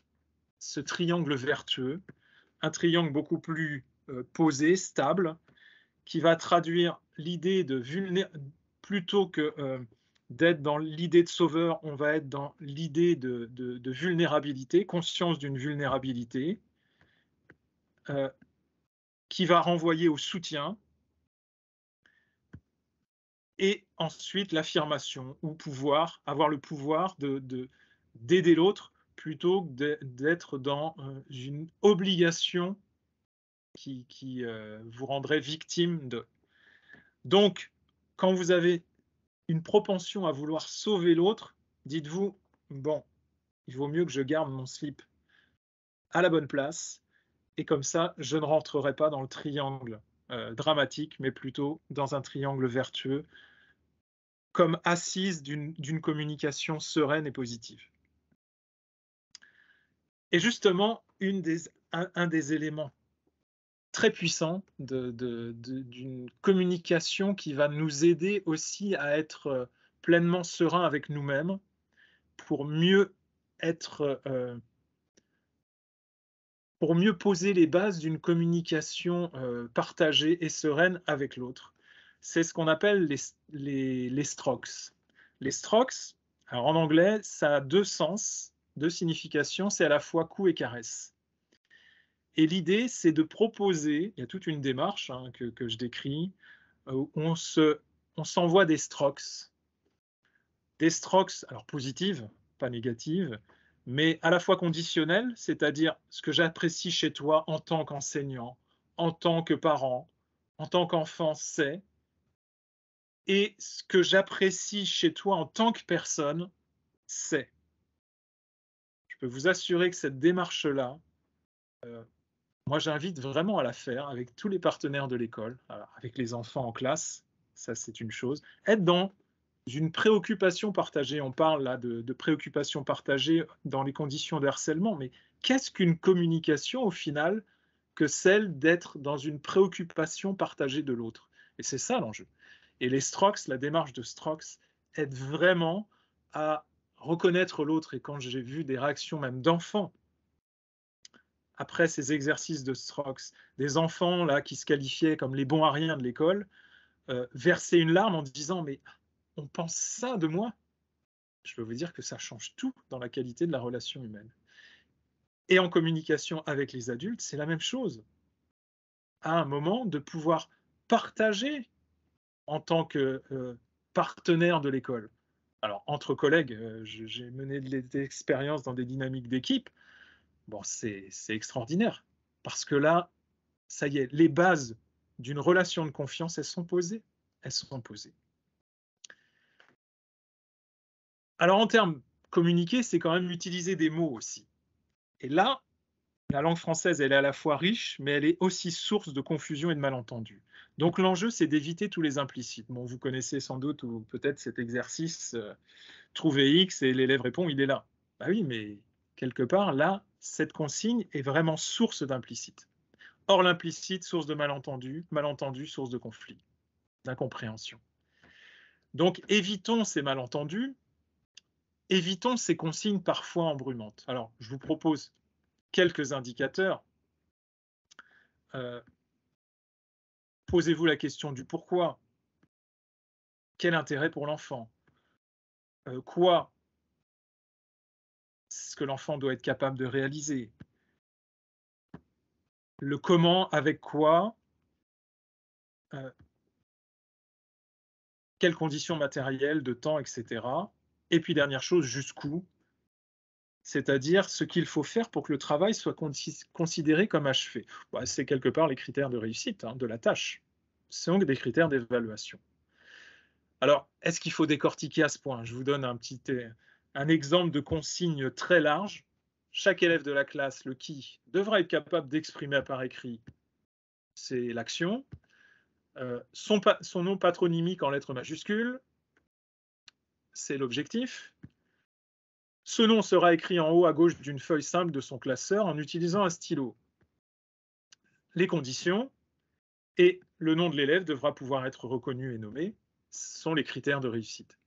ce triangle vertueux, un triangle beaucoup plus posé, stable, qui va traduire l'idée de plutôt que d'être dans l'idée de sauveur, on va être dans l'idée de vulnérabilité, conscience d'une vulnérabilité, qui va renvoyer au soutien, et ensuite l'affirmation ou pouvoir, avoir le pouvoir d'aider l'autre plutôt que d'être dans une obligation qui vous rendrait victime de. Donc, quand vous avez une propension à vouloir sauver l'autre, dites-vous, bon, il vaut mieux que je garde mon slip à la bonne place, et comme ça, je ne rentrerai pas dans le triangle dramatique, mais plutôt dans un triangle vertueux, comme assise d'une communication sereine et positive. Et justement, un des éléments très puissants d'une communication qui va nous aider aussi à être pleinement serein avec nous-mêmes pour mieux être, pour mieux poser les bases d'une communication partagée et sereine avec l'autre. C'est ce qu'on appelle les strokes. Les strokes, alors en anglais, ça a deux sens, deux significations, c'est à la fois coup et caresse. Et l'idée, c'est de proposer, il y a toute une démarche que je décris, où on s'envoie des strokes, alors positives, pas négatives, mais à la fois conditionnelles, c'est-à-dire ce que j'apprécie chez toi en tant qu'enseignant, en tant que parent, en tant qu'enfant, c'est, et ce que j'apprécie chez toi en tant que personne, c'est. Je peux vous assurer que cette démarche-là, moi j'invite vraiment à la faire avec tous les partenaires de l'école, avec les enfants en classe, ça c'est une chose. Être dans une préoccupation partagée, on parle là de préoccupation partagée dans les conditions de harcèlement, mais qu'est-ce qu'une communication au final que celle d'être dans une préoccupation partagée de l'autre? Et c'est ça l'enjeu. Et les strokes, la démarche de strokes, aide vraiment à reconnaître l'autre. Et quand j'ai vu des réactions même d'enfants après ces exercices de strokes, des enfants là qui se qualifiaient comme les bons à rien de l'école, verser une larme en disant mais on pense ça de moi. Je peux vous dire que ça change tout dans la qualité de la relation humaine. Et en communication avec les adultes, c'est la même chose. À un moment, de pouvoir partager en tant que partenaire de l'école. Alors, entre collègues, j'ai mené des expériences dans des dynamiques d'équipe. Bon, c'est extraordinaire. Parce que là, ça y est, les bases d'une relation de confiance, elles sont posées. Elles sont posées. Alors en termes communiquer, c'est quand même utiliser des mots aussi. Et là, la langue française, elle est à la fois riche, mais elle est aussi source de confusion et de malentendus. Donc l'enjeu, c'est d'éviter tous les implicites. Bon, vous connaissez sans doute ou peut-être cet exercice, trouver X et l'élève répond, il est là. Bah oui, mais quelque part, là, cette consigne est vraiment source d'implicite. Or, l'implicite, source de malentendu, malentendu, source de conflit, d'incompréhension. Donc, évitons ces malentendus, évitons ces consignes parfois embrumantes. Alors, je vous propose quelques indicateurs. Posez-vous la question du pourquoi. Quel intérêt pour l'enfant? Quoi? Ce que l'enfant doit être capable de réaliser. Le comment, avec quoi? Quelles conditions matérielles, de temps, etc. Et puis dernière chose, jusqu'où? C'est-à-dire ce qu'il faut faire pour que le travail soit considéré comme achevé. Bah, c'est quelque part les critères de réussite de la tâche. Ce sont des critères d'évaluation. Alors, est-ce qu'il faut décortiquer à ce point? Je vous donne un exemple de consigne très large. Chaque élève de la classe, le qui, devra être capable d'exprimer par écrit, c'est l'action. Son nom patronymique en lettres majuscules, c'est l'objectif. Ce nom sera écrit en haut à gauche d'une feuille simple de son classeur en utilisant un stylo. Les conditions et le nom de l'élève devra pouvoir être reconnu et nommé sont les critères de réussite.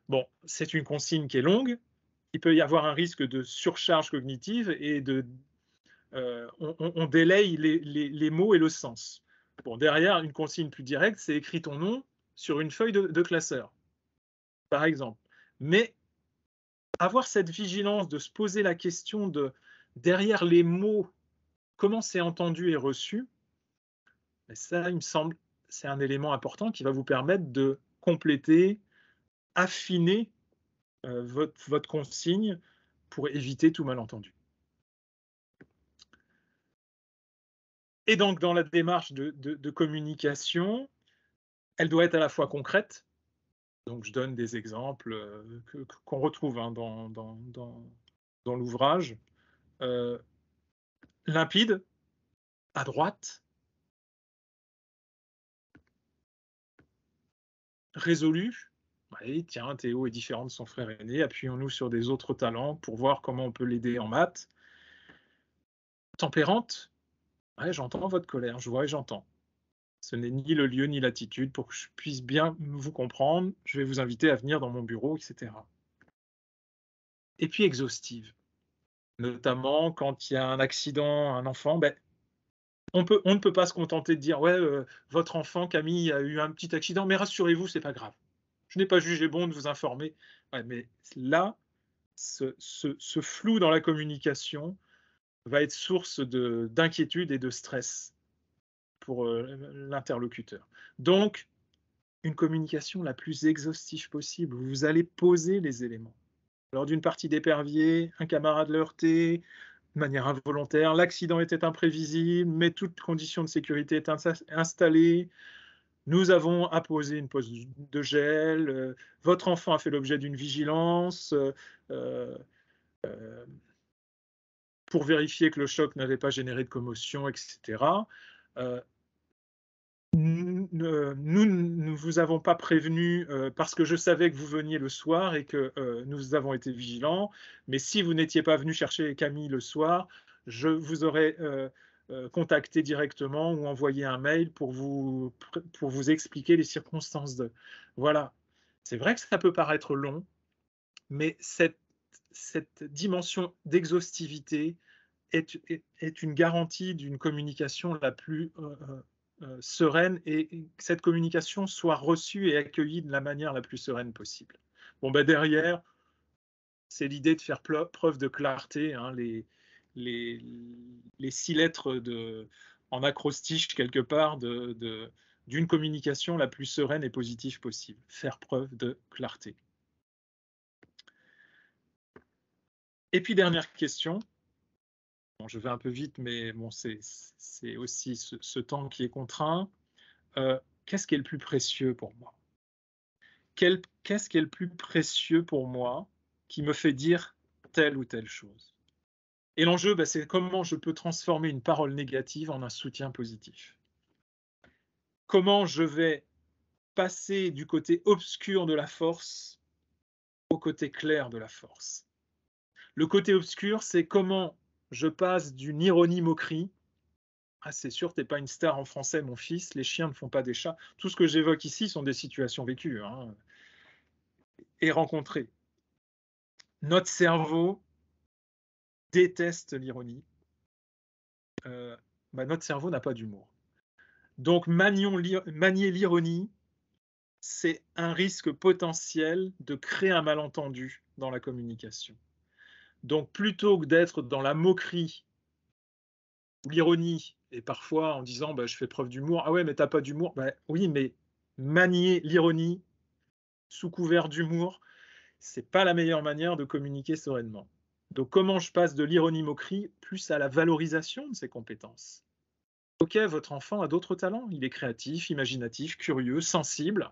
Bon, c'est une consigne qui est longue. Il peut y avoir un risque de surcharge cognitive et on délaye les mots et le sens. Bon, derrière, une consigne plus directe, c'est écrit ton nom sur une feuille de classeur, par exemple. Mais avoir cette vigilance de se poser la question de derrière les mots, comment c'est entendu et reçu, ça, il me semble, c'est un élément important qui va vous permettre de compléter, affiner votre consigne pour éviter tout malentendu. Et donc, dans la démarche de communication, elle doit être à la fois concrète. Donc, je donne des exemples qu'on retrouve dans l'ouvrage. Limpide, à droite, résolu. Allez, tiens, Théo est différent de son frère aîné, appuyons-nous sur des autres talents pour voir comment on peut l'aider en maths. Tempérante, ouais, j'entends votre colère, je vois et j'entends. Ce n'est ni le lieu ni l'attitude pour que je puisse bien vous comprendre. Je vais vous inviter à venir dans mon bureau, etc. Et puis exhaustive, notamment quand il y a un accident, un enfant, ben, on ne peut pas se contenter de dire ouais, votre enfant Camille a eu un petit accident, mais rassurez-vous, c'est pas grave. Je n'ai pas jugé bon de vous informer. Ouais, mais là, ce flou dans la communication va être source d'inquiétude et de stress pour l'interlocuteur. Donc, une communication la plus exhaustive possible. Vous allez poser les éléments. Lors d'une partie d'épervier, un camarade l'a heurté de manière involontaire, l'accident était imprévisible, mais toutes conditions de sécurité étaient installées. Nous avons apposé une pose de gel, votre enfant a fait l'objet d'une vigilance pour vérifier que le choc n'avait pas généré de commotion, etc. Nous ne vous avons pas prévenu parce que je savais que vous veniez le soir et que nous avons été vigilants, mais si vous n'étiez pas venu chercher Camille le soir, je vous aurais contacté directement ou envoyé un mail pour vous expliquer les circonstances de... Voilà. C'est vrai que ça peut paraître long, mais cette dimension d'exhaustivité est une garantie d'une communication la plus sereine et que cette communication soit reçue et accueillie de la manière la plus sereine possible. Bon, ben derrière, c'est l'idée de faire preuve de clarté. Hein, les 6 lettres en acrostiche quelque part d'une communication la plus sereine et positive possible. Faire preuve de clarté. Et puis dernière question, Bon, je vais un peu vite, mais bon, c'est aussi ce temps qui est contraint. Qu'est-ce qui est le plus précieux pour moi? Qu'est-ce qui est le plus précieux pour moi qui me fait dire telle ou telle chose? Et l'enjeu, bah, c'est comment je peux transformer une parole négative en un soutien positif. Comment je vais passer du côté obscur de la force au côté clair de la force. Le côté obscur, c'est comment je passe d'une ironie-moquerie. Ah, c'est sûr, t'es pas une star en français, mon fils, les chiens ne font pas des chats. Tout ce que j'évoque ici sont des situations vécues, hein, et rencontrées. Notre cerveau déteste l'ironie. Bah, notre cerveau n'a pas d'humour. Donc, manier l'ironie, c'est un risque potentiel de créer un malentendu dans la communication. Donc, plutôt que d'être dans la moquerie ou l'ironie, et parfois en disant bah, je fais preuve d'humour, ah ouais, mais t'as pas d'humour, bah, oui, mais manier l'ironie sous couvert d'humour, c'est pas la meilleure manière de communiquer sereinement. Donc, comment je passe de l'ironie-moquerie plus à la valorisation de ses compétences? Ok, votre enfant a d'autres talents, il est créatif, imaginatif, curieux, sensible.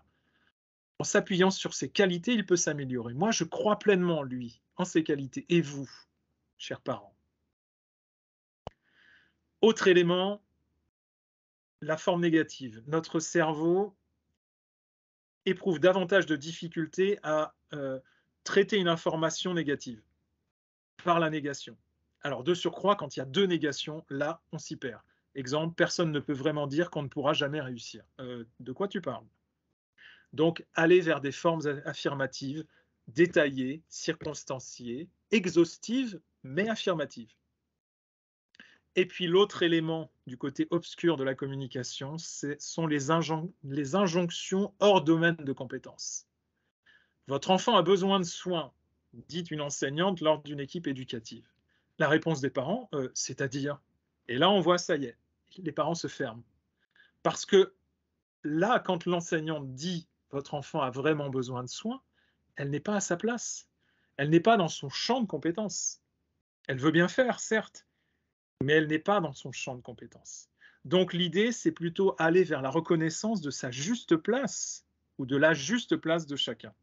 En s'appuyant sur ses qualités, il peut s'améliorer. Moi, je crois pleinement en lui, en ses qualités. Et vous, chers parents? Autre élément, la forme négative. Notre cerveau éprouve davantage de difficultés à traiter une information négative par la négation. Alors, de surcroît, quand il y a deux négations, là, on s'y perd. Exemple, personne ne peut vraiment dire qu'on ne pourra jamais réussir. De quoi tu parles? Donc, aller vers des formes affirmatives, détaillées, circonstanciées, exhaustives, mais affirmatives. Et puis l'autre élément du côté obscur de la communication, sont les injonctions hors domaine de compétences. Votre enfant a besoin de soins, dit une enseignante lors d'une équipe éducative. La réponse des parents, c'est-à-dire, et là on voit, ça y est, les parents se ferment. Parce que là, quand l'enseignante dit votre enfant a vraiment besoin de soins, elle n'est pas à sa place. Elle n'est pas dans son champ de compétences. Elle veut bien faire, certes, mais elle n'est pas dans son champ de compétences. Donc l'idée, c'est plutôt aller vers la reconnaissance de sa juste place ou de la juste place de chacun.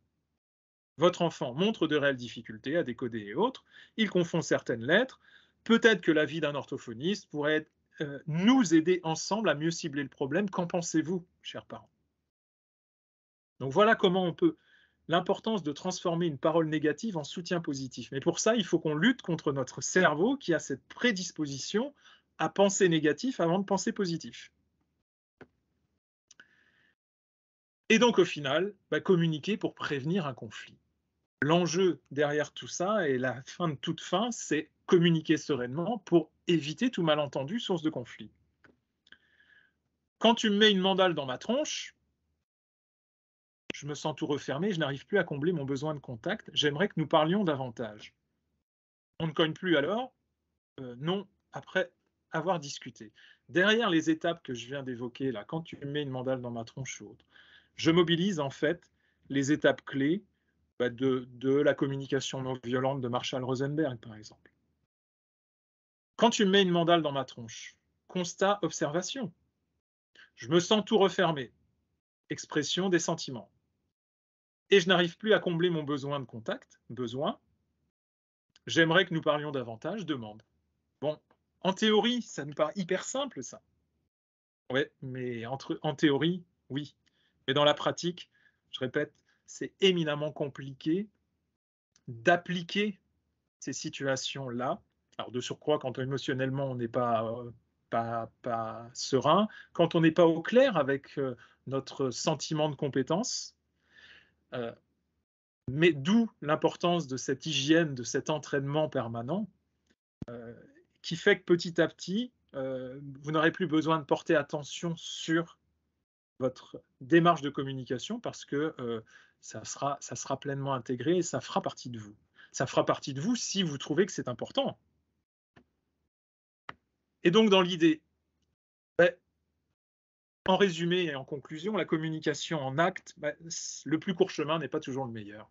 Votre enfant montre de réelles difficultés à décoder et autres, il confond certaines lettres, peut-être que l'avis d'un orthophoniste pourrait nous aider ensemble à mieux cibler le problème. Qu'en pensez-vous, chers parents? Donc voilà comment on peut, l'importance de transformer une parole négative en soutien positif. Mais pour ça, il faut qu'on lutte contre notre cerveau qui a cette prédisposition à penser négatif avant de penser positif. Et donc au final, communiquer pour prévenir un conflit. L'enjeu derrière tout ça et la fin de toute fin, c'est communiquer sereinement pour éviter tout malentendu, source de conflit. Quand tu me mets une mandale dans ma tronche, je me sens tout refermé, je n'arrive plus à combler mon besoin de contact, j'aimerais que nous parlions davantage. On ne cogne plus alors? Non, après avoir discuté. Derrière les étapes que je viens d'évoquer là, quand tu mets une mandale dans ma tronche ou autre, je mobilise en fait les étapes clés de la communication non violente de Marshall Rosenberg, par exemple. Quand tu mets une mandale dans ma tronche, constat, observation. Je me sens tout refermé, expression des sentiments. Et je n'arrive plus à combler mon besoin de contact, besoin. J'aimerais que nous parlions davantage, demande. Bon, en théorie, ça nous paraît hyper simple, ça. Ouais, mais en théorie, oui. Mais dans la pratique, je répète, c'est éminemment compliqué d'appliquer ces situations-là. Alors de surcroît, quand émotionnellement on n'est pas serein, quand on n'est pas au clair avec notre sentiment de compétence, euh, mais d'où l'importance de cette hygiène, de cet entraînement permanent, qui fait que petit à petit, vous n'aurez plus besoin de porter attention sur votre démarche de communication parce que ça sera pleinement intégré et ça fera partie de vous. Ça fera partie de vous si vous trouvez que c'est important. Et donc, dans l'idée, ben, en résumé et en conclusion, la communication en acte, le plus court chemin n'est pas toujours le meilleur.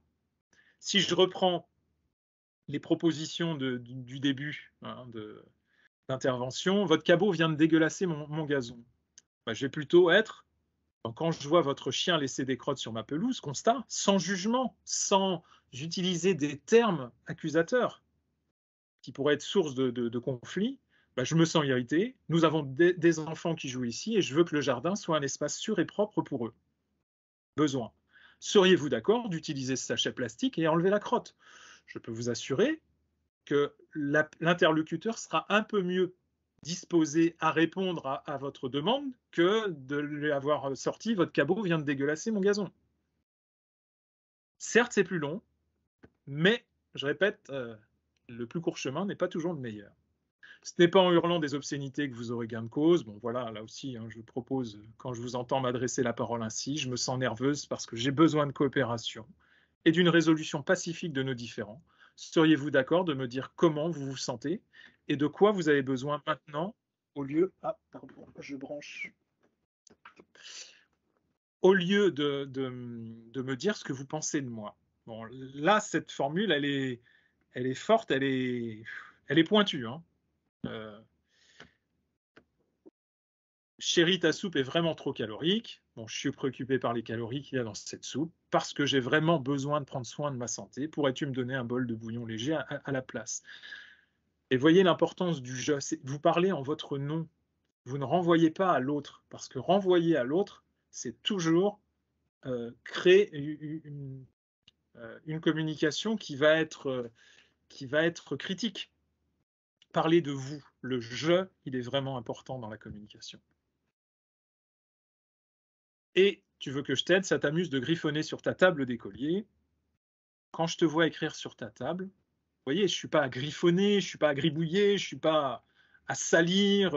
Si je reprends les propositions du début, hein, d'intervention. Votre cabot vient de dégueulasser mon gazon. Bah, je vais plutôt être, quand je vois votre chien laisser des crottes sur ma pelouse, constat, sans jugement, sans utiliser des termes accusateurs qui pourraient être source de conflits, bah, je me sens irrité. Nous avons des enfants qui jouent ici et je veux que le jardin soit un espace sûr et propre pour eux. Besoin. Seriez-vous d'accord d'utiliser ce sachet plastique et enlever la crotte? Je peux vous assurer que l'interlocuteur sera un peu mieux disposé à répondre à votre demande que de lui avoir sorti votre cabot vient de dégueulasser mon gazon. Certes, c'est plus long, mais je répète, le plus court chemin n'est pas toujours le meilleur. Ce n'est pas en hurlant des obscénités que vous aurez gain de cause. Bon, voilà, là aussi, hein, je propose, quand je vous entends m'adresser la parole ainsi, je me sens nerveuse parce que j'ai besoin de coopération et d'une résolution pacifique de nos différends. Seriez-vous d'accord de me dire comment vous vous sentez et de quoi vous avez besoin maintenant au lieu... Ah, pardon, je branche. Au lieu de me dire ce que vous pensez de moi. Bon, là, cette formule, elle est forte, elle est pointue. Hein. Chérie, ta soupe est vraiment trop calorique. Bon, je suis préoccupé par les calories qu'il y a dans cette soupe parce que j'ai vraiment besoin de prendre soin de ma santé. Pourrais-tu me donner un bol de bouillon léger à la place? Et voyez l'importance du je. Vous parlez en votre nom. Vous ne renvoyez pas à l'autre parce que renvoyer à l'autre, c'est toujours créer une communication qui va être critique. Parler de vous, le je, il est vraiment important dans la communication. Et tu veux que je t'aide, ça t'amuse de griffonner sur ta table d'écolier. Quand je te vois écrire sur ta table, vous voyez, je ne suis pas à griffonner, je ne suis pas à gribouiller, je ne suis pas à salir.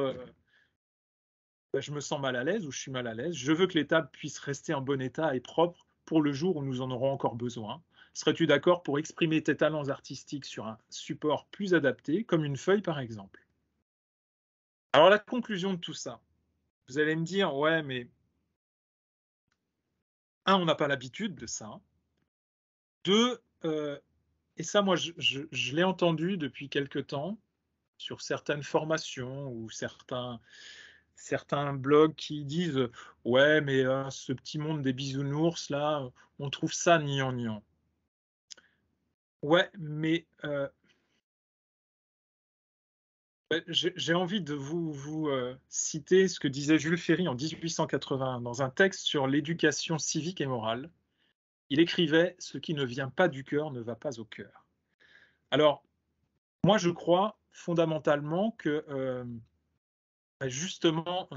Ben, je me sens mal à l'aise ou je suis mal à l'aise. Je veux que les tables puissent rester en bon état et propres pour le jour où nous en aurons encore besoin. Serais-tu d'accord pour exprimer tes talents artistiques sur un support plus adapté, comme une feuille par exemple? Alors la conclusion de tout ça, vous allez me dire, ouais, mais on n'a pas l'habitude de ça. Deux, et ça, moi, je l'ai entendu depuis quelque temps sur certaines formations ou certains blogs qui disent ouais, mais ce petit monde des bisounours là, on trouve ça gnangnan. Ouais, mais j'ai envie de vous citer ce que disait Jules Ferry en 1881 dans un texte sur l'éducation civique et morale. Il écrivait: ce qui ne vient pas du cœur ne va pas au cœur. Alors, moi, je crois fondamentalement que justement,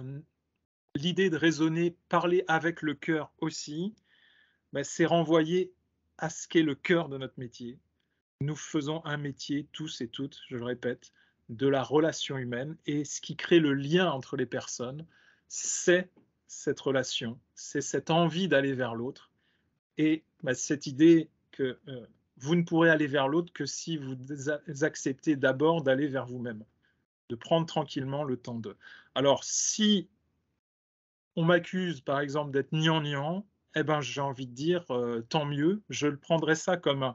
l'idée de raisonner, parler avec le cœur aussi, c'est renvoyer à ce qu'est le cœur de notre métier. Nous faisons un métier, tous et toutes, je le répète, de la relation humaine, et ce qui crée le lien entre les personnes, c'est cette relation, c'est cette envie d'aller vers l'autre, et cette idée que vous ne pourrez aller vers l'autre que si vous acceptez d'abord d'aller vers vous-même, de prendre tranquillement le temps de. Alors, si on m'accuse, par exemple, d'être gnangnan, eh ben, j'ai envie de dire tant mieux. Je le prendrai ça comme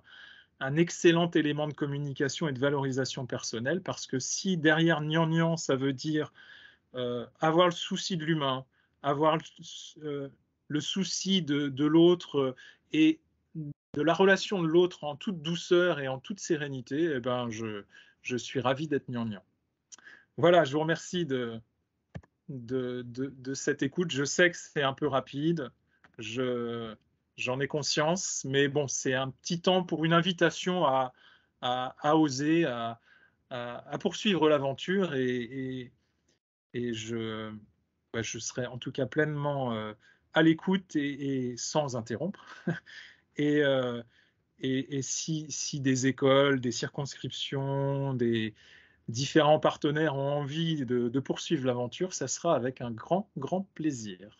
un excellent élément de communication et de valorisation personnelle, parce que si derrière gnangnan, ça veut dire avoir le souci de l'humain, avoir le souci de l'autre et de la relation de l'autre en toute douceur et en toute sérénité, eh ben, je suis ravi d'être gnangnan. Voilà, je vous remercie de cette écoute. Je sais que c'est un peu rapide, j'en ai conscience, mais bon, c'est un petit temps pour une invitation à oser, à poursuivre l'aventure et je serai en tout cas pleinement à l'écoute et sans interrompre. Et, si des écoles, des circonscriptions, des différents partenaires ont envie de poursuivre l'aventure, ça sera avec un grand, grand plaisir.